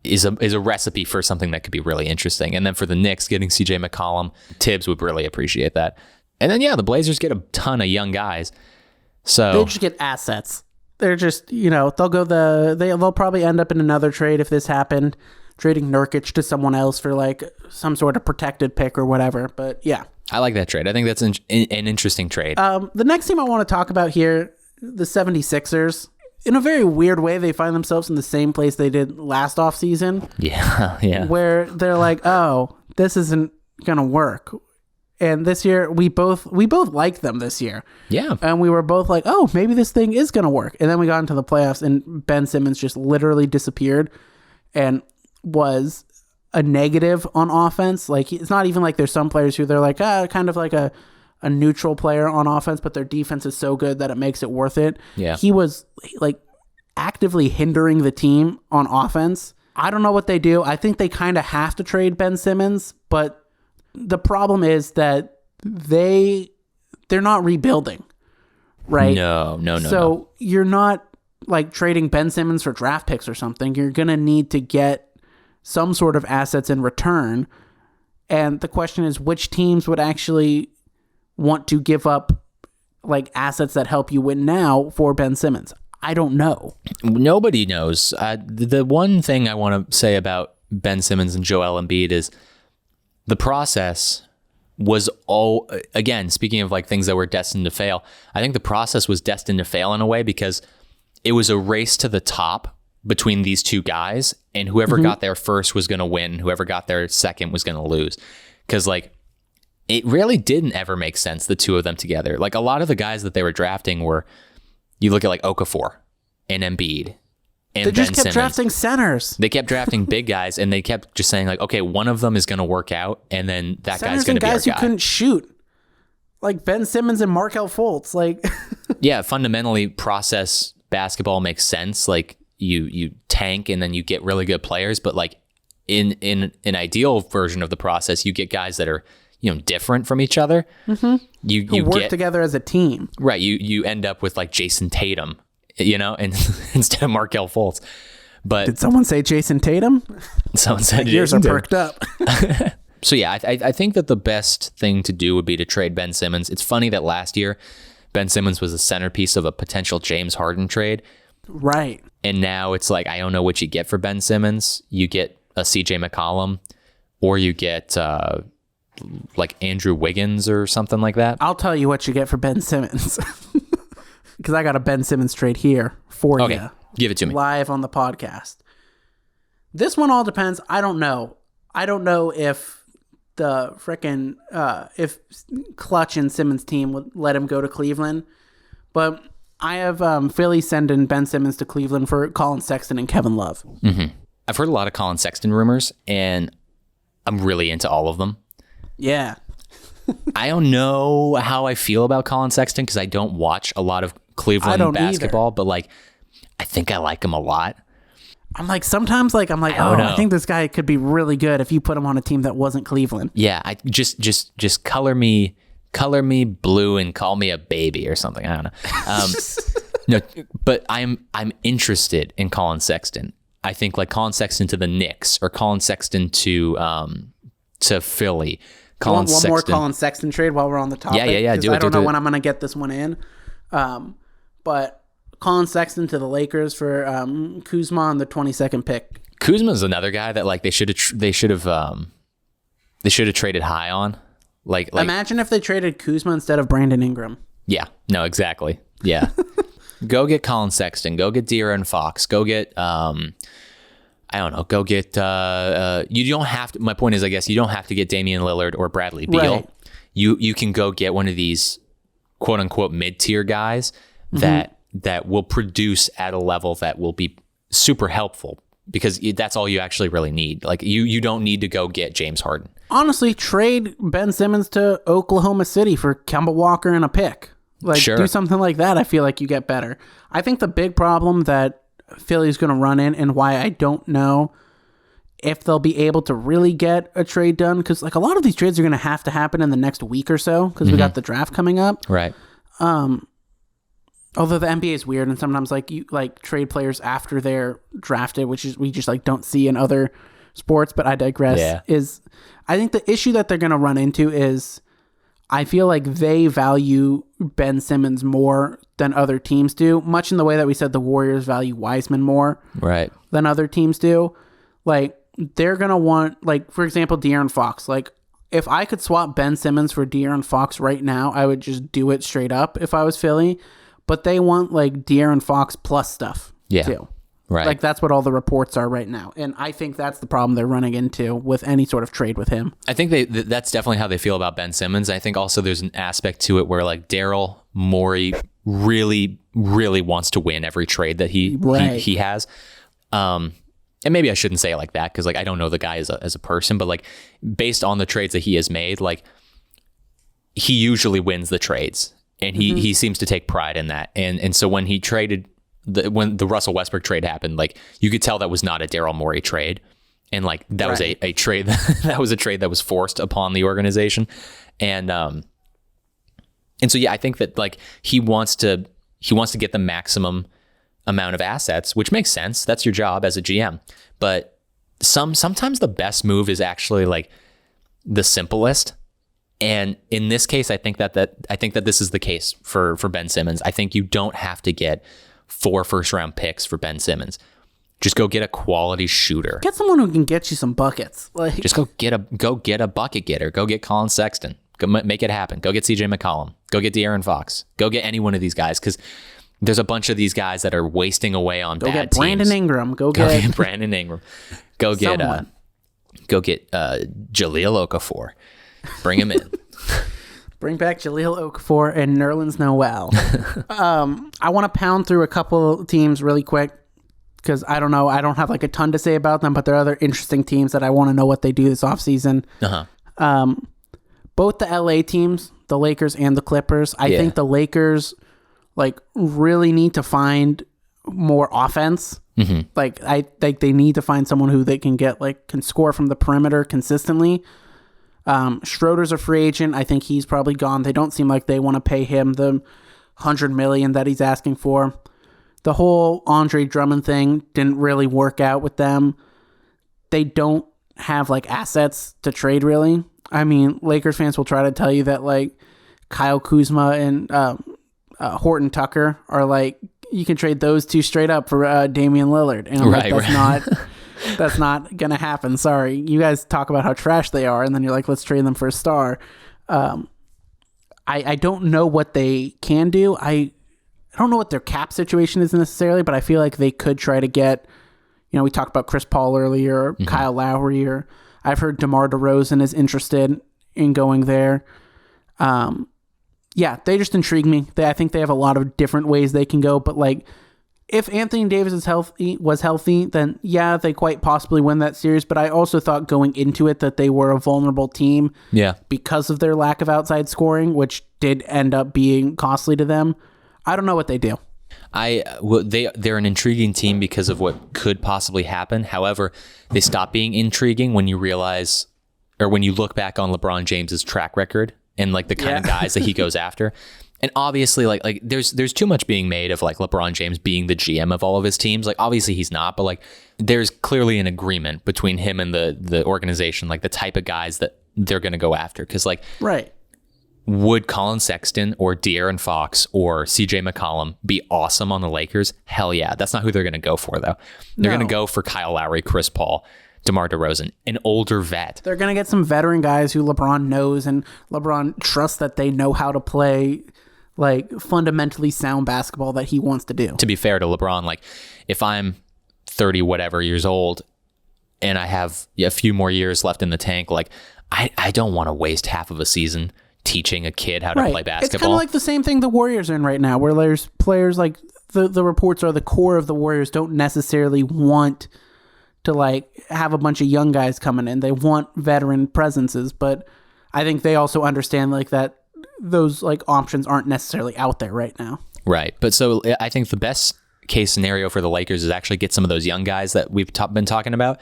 S3: a recipe for something that could be really interesting. And then for the Knicks, getting CJ McCollum, Tibbs would really appreciate that. And then the Blazers get a ton of young guys. So
S2: they just get assets. They're just, they'll probably end up in another trade if this happened, trading Nurkic to someone else for like some sort of protected pick or whatever. But yeah.
S3: I like that trade. I think that's an interesting trade.
S2: The next team I want to talk about here, the 76ers. In a very weird way, they find themselves in the same place they did last offseason.
S3: Yeah.
S2: Where they're like, oh, this isn't going to work. And this year, we both liked them this year.
S3: Yeah.
S2: And we were both like, oh, maybe this thing is going to work. And then we got into the playoffs, and Ben Simmons just literally disappeared and was a negative on offense. Like, it's not even like there's some players who they're like, kind of like a neutral player on offense, but their defense is so good that it makes it worth it.
S3: Yeah.
S2: He was like actively hindering the team on offense. I don't know what they do. I think they kind of have to trade Ben Simmons, but the problem is that they're not rebuilding, right?
S3: No.
S2: So you're not like trading Ben Simmons for draft picks or something. You're going to need to get some sort of assets in return. And the question is, which teams would actually want to give up like assets that help you win now for Ben Simmons? I don't know.
S3: Nobody knows. The one thing I want to say about Ben Simmons and Joel Embiid is the process was again, speaking of like things that were destined to fail, I think the process was destined to fail in a way because it was a race to the top between these two guys, and whoever got there first was going to win. Whoever got there second was going to lose. Because like, it really didn't ever make sense, the two of them together. Like a lot of the guys that they were drafting were, you look at like Okafor and Embiid and
S2: they just
S3: Ben
S2: kept
S3: Simmons.
S2: drafting centers.
S3: They kept drafting big guys, and they kept just saying like, okay, one of them is going to work out, and then that
S2: centers
S3: guy's going to be our
S2: guys who
S3: guy.
S2: couldn't shoot, like Ben Simmons and Markelle Fultz. Like,
S3: yeah, fundamentally, process basketball makes sense. Like you tank and then you get really good players, but like in an ideal version of the process, you get guys that are different from each other. You
S2: work together as a team,
S3: right? You end up with like Jason Tatum, and instead of Markelle Fultz. But
S2: did someone say Jason Tatum?
S3: Someone said
S2: ears are perked up.
S3: So yeah, I think that the best thing to do would be to trade Ben Simmons. It's funny that last year Ben Simmons was the centerpiece of a potential James Harden trade,
S2: right?
S3: And now it's like, I don't know what you get for Ben Simmons. You get a CJ McCollum, or you get like Andrew Wiggins or something like that.
S2: I'll tell you what you get for Ben Simmons. Because I got a Ben Simmons trade here for you.
S3: Give it to me.
S2: Live on the podcast. This one all depends. I don't know. I don't know if the frickin' if Clutch and Simmons team would let him go to Cleveland. But I have Philly sending Ben Simmons to Cleveland for Colin Sexton and Kevin Love.
S3: Mm-hmm. I've heard a lot of Colin Sexton rumors, and I'm really into all of them.
S2: Yeah.
S3: I don't know how I feel about Colin Sexton because I don't watch a lot of Cleveland basketball, but like, I think I like him a lot.
S2: I'm like, sometimes like, I'm like, I think this guy could be really good if you put him on a team that wasn't Cleveland.
S3: Yeah. I just color me blue and call me a baby or something. I don't know. No, but I'm interested in Colin Sexton. I think like Colin Sexton to the Knicks or Colin Sexton to Philly.
S2: One more Colin Sexton trade while we're on the topic.
S3: Yeah.
S2: I don't know when I'm going to get this one in. But Colin Sexton to the Lakers for Kuzma on the 22nd pick.
S3: Kuzma's another guy that like they should have traded high on. Like
S2: imagine if they traded Kuzma instead of Brandon Ingram.
S3: Yeah. No, exactly. Yeah. Go get Colin Sexton. Go get De'Aaron Fox. Go get I don't know. Go get you don't have to. My point is, I guess you don't have to get Damian Lillard or Bradley Beal.
S2: Right.
S3: You can go get one of these quote unquote mid-tier guys that will produce at a level that will be super helpful, because that's all you actually really need. Like you don't need to go get James Harden.
S2: Honestly, trade Ben Simmons to Oklahoma City for Kemba Walker and a pick. Like, do something like that. I feel like you get better. I think the big problem that Philly's going to run in, and why I don't know if they'll be able to really get a trade done, because like a lot of these trades are going to happen in the next week or so, because we got the draft coming up.
S3: Right.
S2: Although the NBA is weird, and sometimes like you like trade players after they're drafted, which is we just like don't see in other sports. But I digress.
S3: Yeah.
S2: I think the issue that they're going to run into is I feel like they value Ben Simmons more than other teams do, much in the way that we said the Warriors value Wiseman more than other teams do. Like, they're going to want, like, for example, De'Aaron Fox. Like, if I could swap Ben Simmons for De'Aaron Fox right now, I would just do it straight up if I was Philly. But they want, like, De'Aaron Fox plus stuff, too.
S3: Right.
S2: Like, that's what all the reports are right now. And I think that's the problem they're running into with any sort of trade with him.
S3: I think that's definitely how they feel about Ben Simmons. I think also there's an aspect to it where, like, Daryl Morey really, really wants to win every trade that he has. And maybe I shouldn't say it like that, because, like, I don't know the guy as a person, but, like, based on the trades that he has made, like, he usually wins the trades. And he seems to take pride in that. And so when he traded... when the Russell Westbrook trade happened, like, you could tell that was not a Daryl Morey trade, and like that was a trade that was a trade that was forced upon the organization, and so yeah, I think that like he wants to get the maximum amount of assets, which makes sense. That's your job as a GM, but sometimes the best move is actually like the simplest. And in this case, I think that this is the case for Ben Simmons. I think you don't have to get 4 first-round picks for Ben Simmons. Just go get a quality shooter.
S2: Get someone who can get you some buckets. Like,
S3: just go get a bucket getter. Go get Colin Sexton. Go make it happen. Go get CJ McCollum. Go get De'Aaron Fox. Go get any one of these guys, because there's a bunch of these guys that are wasting away on bad teams.
S2: Go get Brandon Ingram. Go get
S3: Brandon Ingram. Go get Jahlil Okafor. Bring him in.
S2: Bring back Jahlil Okafor and Nerlens Noel. I want to pound through a couple teams really quick, because I don't know. I don't have like a ton to say about them, but there are other interesting teams that I want to know what they do this offseason. Both the LA teams, the Lakers and the Clippers, I think the Lakers like really need to find more offense. Like I think they need to find someone who they can get can score from the perimeter consistently. Schroeder's a free agent. I think he's probably gone. They don't seem like they want to pay him the $100 million that he's asking for. The whole Andre Drummond thing didn't really work out with them. They don't have like assets to trade, really. I mean, Lakers fans will try to tell you that like Kyle Kuzma and Horton Tucker are like, you can trade those two straight up for Damian Lillard, and I'm like, that's not. That's not going to happen. Sorry. You guys talk about how trash they are, and then you're like, let's trade them for a star. I don't know what they can do. I don't know what their cap situation is necessarily, but I feel like they could try to get, we talked about Chris Paul earlier, Kyle Lowry, or I've heard DeMar DeRozan is interested in going there. Yeah, they just intrigue me. I think they have a lot of different ways they can go, but like, if Anthony Davis was healthy, then yeah, they quite possibly win that series. But I also thought going into it that they were a vulnerable team, because of their lack of outside scoring, which did end up being costly to them. I don't know what they do.
S3: They're an intriguing team because of what could possibly happen. However, they stop being intriguing when you realize, or when you look back on LeBron James's track record and like the kind of guys that he goes after. And obviously, like there's too much being made of like LeBron James being the GM of all of his teams. Like obviously he's not, but like there's clearly an agreement between him and the organization, like the type of guys that they're going to go after. Because like,
S2: right.
S3: Would Colin Sexton or De'Aaron Fox or CJ McCollum be awesome on the Lakers? Hell yeah. That's not who they're going to go for though. They're going to go for Kyle Lowry, Chris Paul, DeMar DeRozan, an older vet.
S2: They're going to get some veteran guys who LeBron knows and LeBron trusts that they know how to play like fundamentally sound basketball that he wants to do.
S3: To be fair to LeBron, like if I'm 30 whatever years old and I have a few more years left in the tank, like I don't want to waste half of a season teaching a kid how to play basketball.
S2: It's kind of like the same thing the Warriors are in right now, where there's players like the reports are the core of the Warriors don't necessarily want to like have a bunch of young guys coming in. They want veteran presences, but I think they also understand like that those like options aren't necessarily out there right now.
S3: Right. But so I think the best case scenario for the Lakers is actually get some of those young guys that we've been talking about.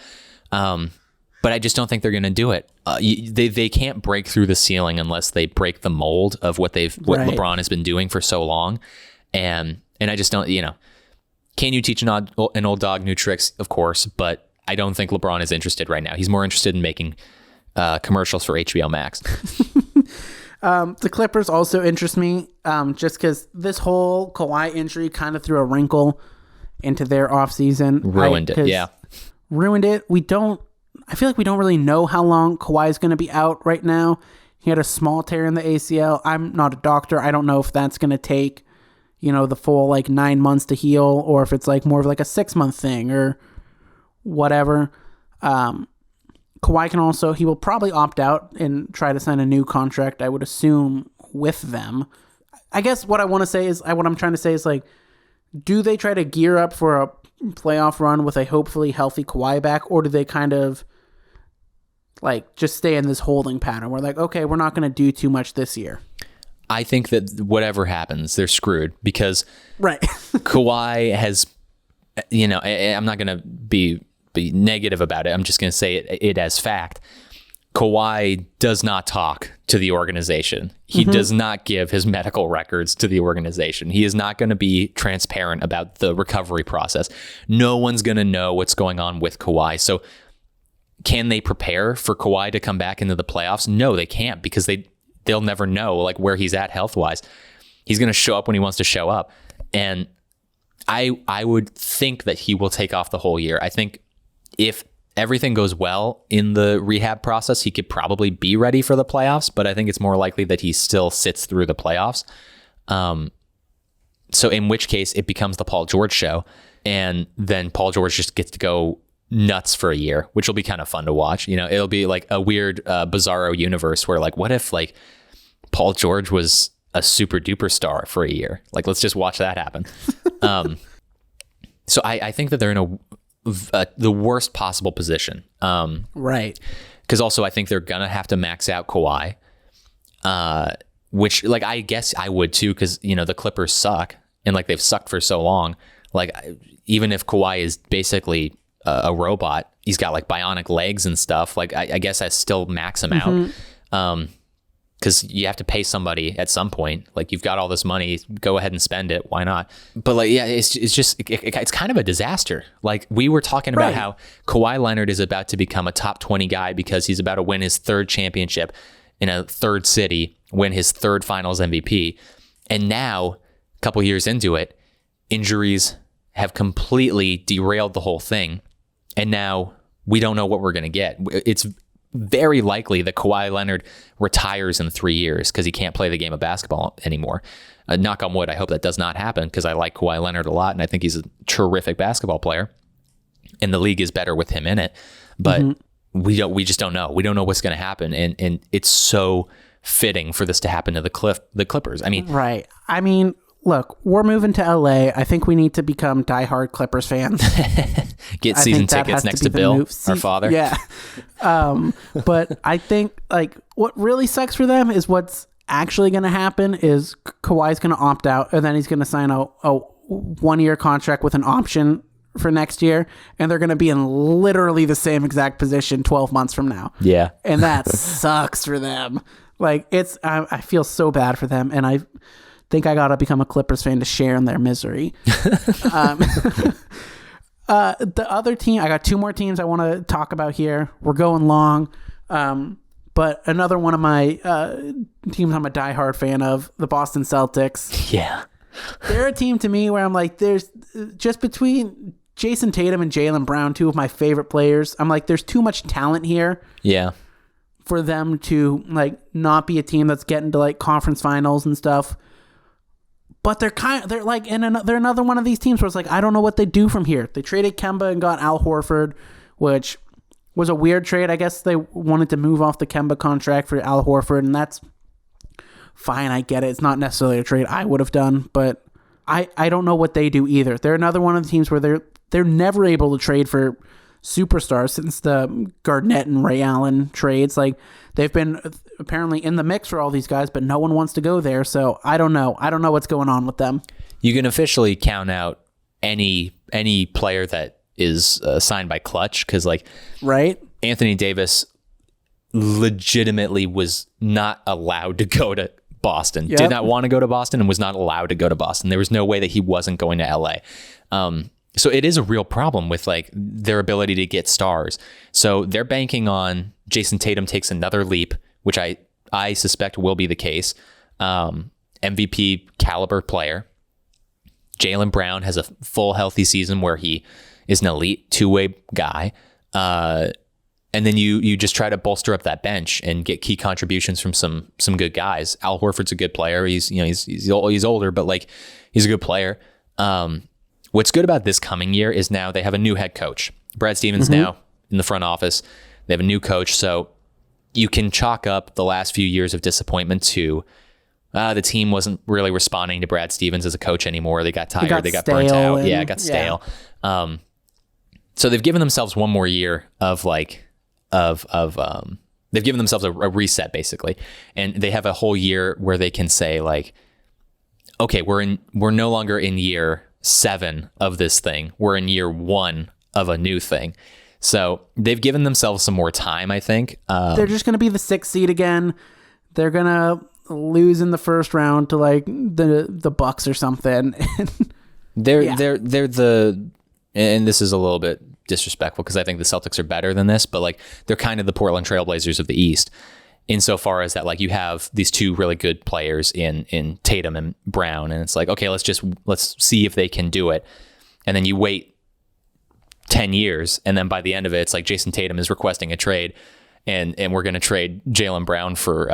S3: But I just don't think they're going to do it. They can't break through the ceiling unless they break the mold of what LeBron has been doing for so long. And I just don't, can you teach an old dog new tricks? Of course, but I don't think LeBron is interested right now. He's more interested in making commercials for HBO Max.
S2: The Clippers also interest me just because this whole Kawhi injury kind of threw a wrinkle into their offseason.
S3: Ruined it, yeah.
S2: Ruined it. I feel like we don't really know how long Kawhi is going to be out right now. He had a small tear in the ACL. I'm not a doctor. I don't know if that's going to take, the full like 9 months to heal or if it's like more of like a 6-month thing or whatever. Kawhi he will probably opt out and try to sign a new contract, I would assume, with them. I guess what I'm trying to say is like, do they try to gear up for a playoff run with a hopefully healthy Kawhi back, or do they kind of like just stay in this holding pattern where like, okay, we're not going to do too much this year?
S3: I think that whatever happens, they're screwed because
S2: right.
S3: Kawhi has, I'm not going to be negative about it. I'm just going to say it as fact. Kawhi does not talk to the organization. He does not give his medical records to the organization. He is not going to be transparent about the recovery process. No one's going to know what's going on with Kawhi. So can they prepare for Kawhi to come back into the playoffs? No, they can't because they'll never know like where he's at health-wise. He's going to show up when he wants to show up. And I would think that he will take off the whole year. I think if everything goes well in the rehab process, he could probably be ready for the playoffs, but I think it's more likely that he still sits through the playoffs. So in which case it becomes the Paul George show, and then Paul George just gets to go nuts for a year, which will be kind of fun to watch. It'll be like a weird bizarro universe where like, what if like Paul George was a super duper star for a year? Like, let's just watch that happen. So I think that they're in the worst possible position.
S2: Right.
S3: Because also I think they're going to have to max out Kawhi, which like I guess I would too because, the Clippers suck and like they've sucked for so long. Like even if Kawhi is basically a robot, he's got like bionic legs and stuff. Like I guess I still max him out. Because you have to pay somebody at some point. Like you've got all this money, go ahead and spend it. Why not? But like, yeah, it's kind of a disaster. Like we were talking about how Kawhi Leonard is about to become a top 20 guy because he's about to win his third championship in a third city, win his third finals MVP. And now, a couple years into it, injuries have completely derailed the whole thing. And now we don't know what we're going to get. It's very likely that Kawhi Leonard retires in 3 years because he can't play the game of basketball anymore. Knock on wood, I hope that does not happen because I like Kawhi Leonard a lot and I think he's a terrific basketball player and the league is better with him in it. But we just don't know. We don't know what's going to happen. And it's so fitting for this to happen to the Clippers. I mean,
S2: right. I mean, look, we're moving to LA. I think we need to become diehard Clippers fans.
S3: Get season tickets next to Bill, our father.
S2: Yeah. But I think like what really sucks for them is what's actually going to happen is Kawhi's going to opt out and then he's going to sign a 1-year contract with an option for next year. And they're going to be in literally the same exact position 12 months from now.
S3: Yeah.
S2: And that sucks for them. Like I feel so bad for them. And think I got to become a Clippers fan to share in their misery. The other team, I got two more teams I want to talk about here. We're going long. But another one of my teams I'm a diehard fan of, the Boston Celtics.
S3: Yeah.
S2: They're a team to me where I'm like, there's just between Jason Tatum and Jaylen Brown, two of my favorite players. I'm like, there's too much talent here.
S3: Yeah.
S2: For them to like not be a team that's getting to like conference finals and stuff. But they're another one of these teams where it's like, I don't know what they do from here. They traded Kemba and got Al Horford, which was a weird trade. I guess they wanted to move off the Kemba contract for Al Horford, and that's fine. I get it. It's not necessarily a trade I would have done, but I don't know what they do either. They're another one of the teams where they're never able to trade for superstars since the Garnett and Ray Allen trades. Like, they've been apparently in the mix for all these guys, but no one wants to go there. So I don't know. I don't know what's going on with them.
S3: You can officially count out any player that is signed by Clutch, because like,
S2: right,
S3: Anthony Davis legitimately was not allowed to go to Boston.
S2: Yep.
S3: Did not want to go to Boston and was not allowed to go to Boston. There was no way that he wasn't going to LA. So it is a real problem with like their ability to get stars. So they're banking on Jason Tatum takes another leap, which I suspect will be the case. MVP caliber player. Jaylen Brown has a full healthy season where he is an elite two-way guy. And then you just try to bolster up that bench and get key contributions from some good guys. Al Horford's a good player. He's older, but like he's a good player. What's good about this coming year is now they have a new head coach. Brad Stevens now in the front office. They have a new coach, so you can chalk up the last few years of disappointment to the team wasn't really responding to Brad Stevens as a coach anymore. They got tired. They got burnt out. It got stale. So they've given themselves one more year of like they've given themselves a reset basically, and they have a whole year where they can say like, okay, we're no longer in year 7 of this thing. We're in year 1 of a new thing. So they've given themselves some more time, I think.
S2: They're just going to be the 6th seed again. They're going to lose in the first round to like the Bucks or something.
S3: They're the, and this is a little bit disrespectful because I think the Celtics are better than this, but like they're kind of the Portland Trailblazers of the East, insofar as that like you have these two really good players in Tatum and Brown, and it's like, okay, let's see if they can do it. And then you wait 10 years, and then by the end of it, it's like Jason Tatum is requesting a trade, and we're going to trade Jaylen Brown for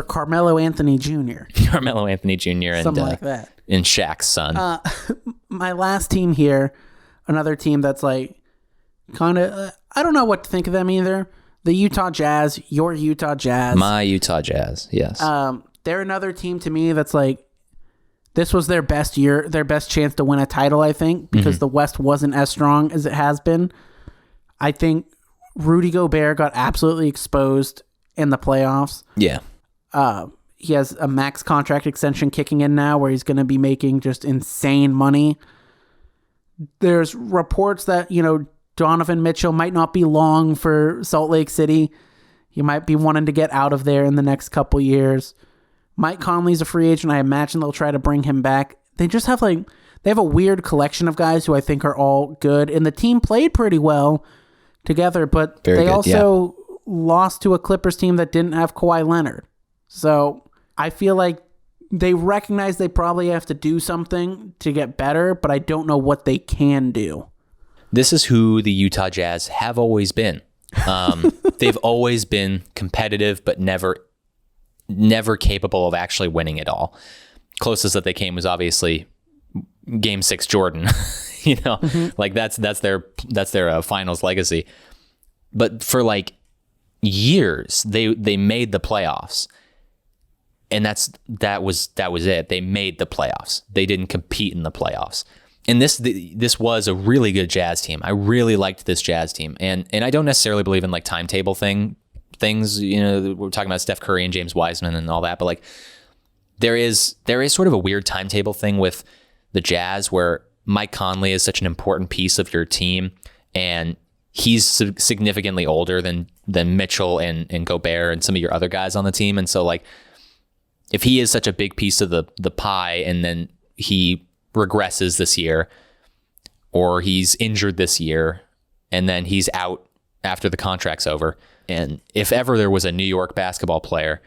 S2: Carmelo Anthony Jr.
S3: Carmelo Anthony Jr. and
S2: something like that.
S3: And Shaq's son.
S2: My last team here, another team that's like kind of I don't know what to think of them either. The Utah Jazz, your Utah Jazz.
S3: My Utah Jazz, yes.
S2: They're another team to me that's like, this was their best year, their best chance to win a title, I think, because the West wasn't as strong as it has been. I think Rudy Gobert got absolutely exposed in the playoffs.
S3: Yeah.
S2: He has a max contract extension kicking in now where he's going to be making just insane money. There's reports that, Donovan Mitchell might not be long for Salt Lake City. He might be wanting to get out of there in the next couple years. Mike Conley's a free agent. I imagine they'll try to bring him back. They just have they have a weird collection of guys who I think are all good. And the team played pretty well together, but they also lost to a Clippers team that didn't have Kawhi Leonard. So I feel like they recognize they probably have to do something to get better, but I don't know what they can do.
S3: This is who the Utah Jazz have always been. They've always been competitive, but never capable of actually winning it all. Closest that they came was obviously Game 6 Jordan. Like that's their finals legacy. But for like years, they made the playoffs, and that was it. They made the playoffs. They didn't compete in the playoffs. And this was a really good Jazz team. I really liked this Jazz team, and I don't necessarily believe in like timetable things. We're talking about Steph Curry and James Wiseman and all that, but like there is sort of a weird timetable thing with the Jazz where Mike Conley is such an important piece of your team, and he's significantly older than Mitchell and Gobert and some of your other guys on the team, and so like if he is such a big piece of the pie and then he regresses this year, or he's injured this year and then he's out after the contract's over. And if ever there was a New York basketball player,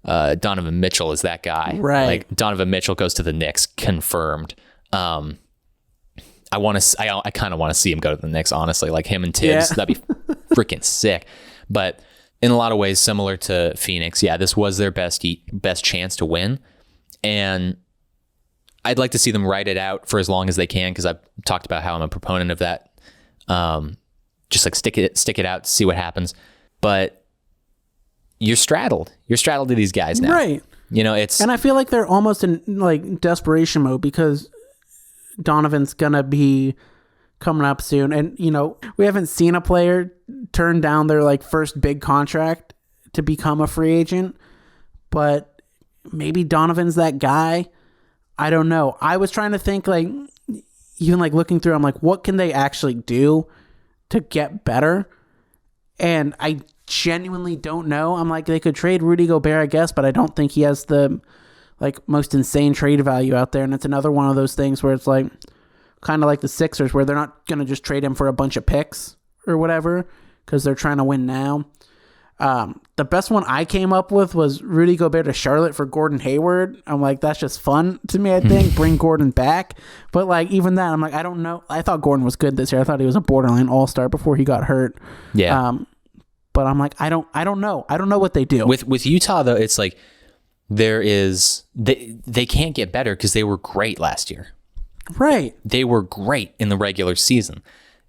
S3: Donovan Mitchell is that guy.
S2: Right.
S3: Like Donovan Mitchell goes to the Knicks, confirmed. I kind of want to see him go to the Knicks, honestly. Like him and Tibbs, that'd be freaking sick. But in a lot of ways, similar to Phoenix, yeah, this was their best chance to win. And I'd like to see them ride it out for as long as they can, because I've talked about how I'm a proponent of that. Just like stick it out, see what happens. But you're straddled. You're straddled to these guys now.
S2: Right.
S3: You know, it's...
S2: And I feel like they're almost in like desperation mode because Donovan's going to be coming up soon. And, you know, we haven't seen a player turn down their like first big contract to become a free agent. But maybe Donovan's that guy. I don't know. I was trying to think, like, even like looking through, I'm like, what can they actually do to get better? And I genuinely don't know. I'm like, they could trade Rudy Gobert, I guess, but I don't think he has the like most insane trade value out there. And it's another one of those things where it's like kind of like the Sixers, where they're not going to just trade him for a bunch of picks or whatever because they're trying to win now. The best one I came up with was Rudy Gobert to Charlotte for Gordon Hayward. I'm like, that's just fun to me, I think. Bring Gordon back. But like, even that, I'm like, I don't know. I thought Gordon was good this year. I thought he was a borderline all-star before he got hurt.
S3: Yeah.
S2: But I'm like, I don't know. I don't know what they do.
S3: With Utah, though, it's like they can't get better because they were great last year.
S2: Right.
S3: They were great in the regular season.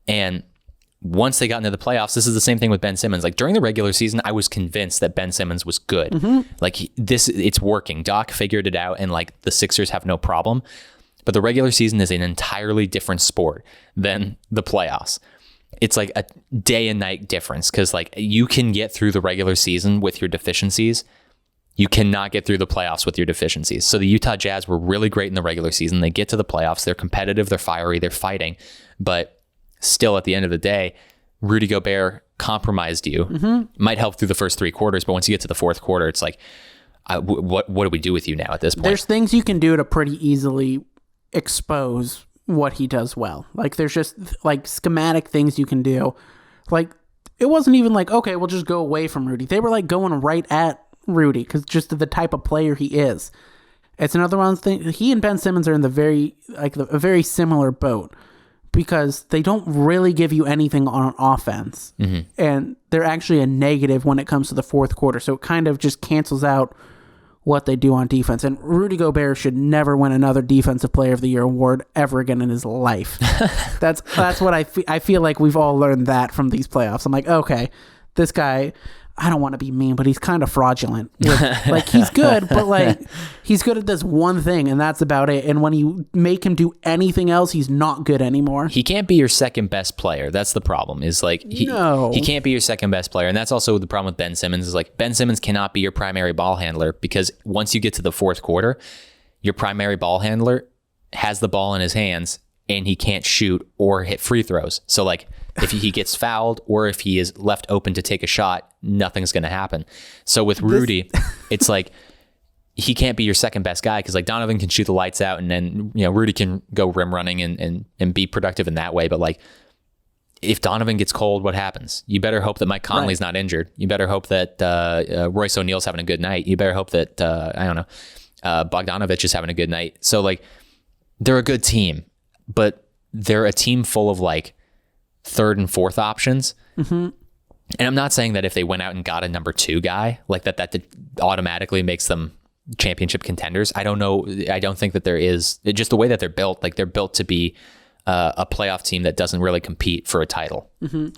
S3: And once they got into the playoffs, this is the same thing with Ben Simmons. Like during the regular season, I was convinced that Ben Simmons was good. Mm-hmm. Like it's working. Doc figured it out, and like the Sixers have no problem. But the regular season is an entirely different sport than the playoffs. It's like a day and night difference, because like you can get through the regular season with your deficiencies. You cannot get through the playoffs with your deficiencies. So the Utah Jazz were really great in the regular season. They get to the playoffs. They're competitive. They're fiery. They're fighting. But still, at the end of the day, Rudy Gobert compromised you. Mm-hmm. Might help through the first three quarters, but once you get to the fourth quarter, it's like, what do we do with you now at this point?
S2: There's things you can do to pretty easily expose what he does well. Like there's just like schematic things you can do. Like it wasn't even like, okay, we'll just go away from Rudy. They were like going right at Rudy because just the type of player he is. It's another one thing. He and Ben Simmons are in a very similar boat, because they don't really give you anything on offense. Mm-hmm. And they're actually a negative when it comes to the fourth quarter. So it kind of just cancels out what they do on defense. And Rudy Gobert should never win another Defensive Player of the Year award ever again in his life. That's what I feel like we've all learned that from these playoffs. I'm like, okay, this guy, I don't want to be mean, but he's kind of fraudulent. Like he's good, but like he's good at this one thing, and that's about it. And when you make him do anything else, he's not good anymore.
S3: He can't be your second best player. That's the problem. Is like he can't be your second best player, and that's also the problem with Ben Simmons. Is like Ben Simmons cannot be your primary ball handler, because once you get to the fourth quarter, your primary ball handler has the ball in his hands and he can't shoot or hit free throws. So like if he gets fouled or if he is left open to take a shot, nothing's going to happen. So with Rudy, it's like he can't be your second best guy, because like Donovan can shoot the lights out, and then, you know, Rudy can go rim running and be productive in that way. But like if Donovan gets cold, what happens? You better hope that Mike Conley's not injured. You better hope that Royce O'Neal's having a good night. You better hope that Bogdanovich is having a good night. So like they're a good team, but they're a team full of like third and fourth options. Mm-hmm. And I'm not saying that if they went out and got a number two guy, like that automatically makes them championship contenders. I don't know. I don't think that there is, just the way that they're built. Like they're built to be a playoff team that doesn't really compete for a title.
S2: Mm-hmm.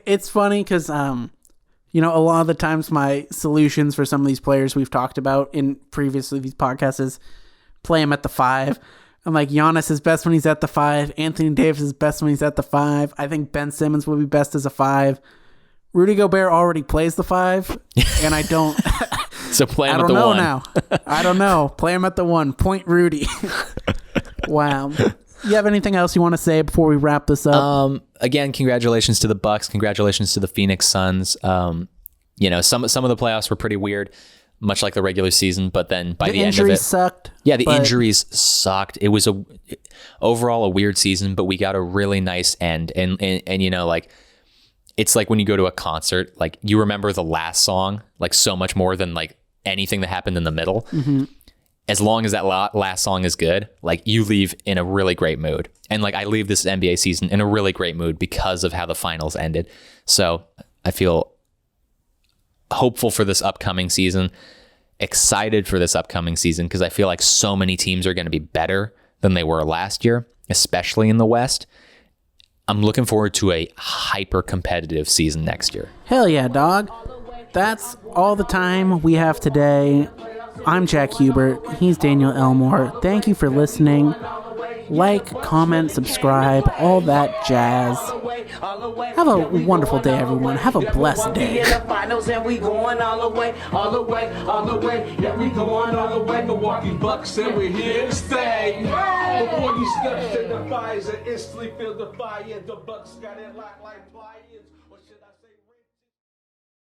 S2: It's funny because, you know, a lot of the times my solutions for some of these players we've talked about in previously these podcasts is play them at the 5. I'm like, Giannis is best when he's at the 5. Anthony Davis is best when he's at the 5. I think Ben Simmons will be best as a 5. Rudy Gobert already plays the 5, and I don't.
S3: So play him at the 1. I don't know now.
S2: I don't know. Play him at the 1. Point Rudy. Wow. You have anything else you want to say before we wrap this up?
S3: Again, congratulations to the Bucks. Congratulations to the Phoenix Suns. You know, some of the playoffs were pretty weird. much like the regular season. But then by the end of
S2: injuries
S3: it,
S2: sucked.
S3: yeah, the
S2: but
S3: injuries sucked. It was overall a weird season, but we got a really nice end. And you know, like, it's like when you go to a concert, like you remember the last song like so much more than like anything that happened in the middle.
S2: Mm-hmm.
S3: As long as that last song is good, like you leave in a really great mood. And like I leave this NBA season in a really great mood because of how the finals ended. So I feel hopeful for this upcoming season, excited for this upcoming season, because I feel like so many teams are going to be better than they were last year, especially in the West. I'm looking forward to a hyper competitive season next year.
S2: Hell yeah, dog. That's all the time we have today. I'm Jack Hubert. He's Daniel Elmore. Thank you for listening. Like, comment, subscribe, all that jazz. Have a wonderful day, everyone. Have a blessed day.
S1: And we going all the way, all the way, all the way. Yeah, we going all the way. Milwaukee Bucks, and we're here to stay. Before you steps in the fires and instantly feel the fire, the Bucks got it locked like pliers.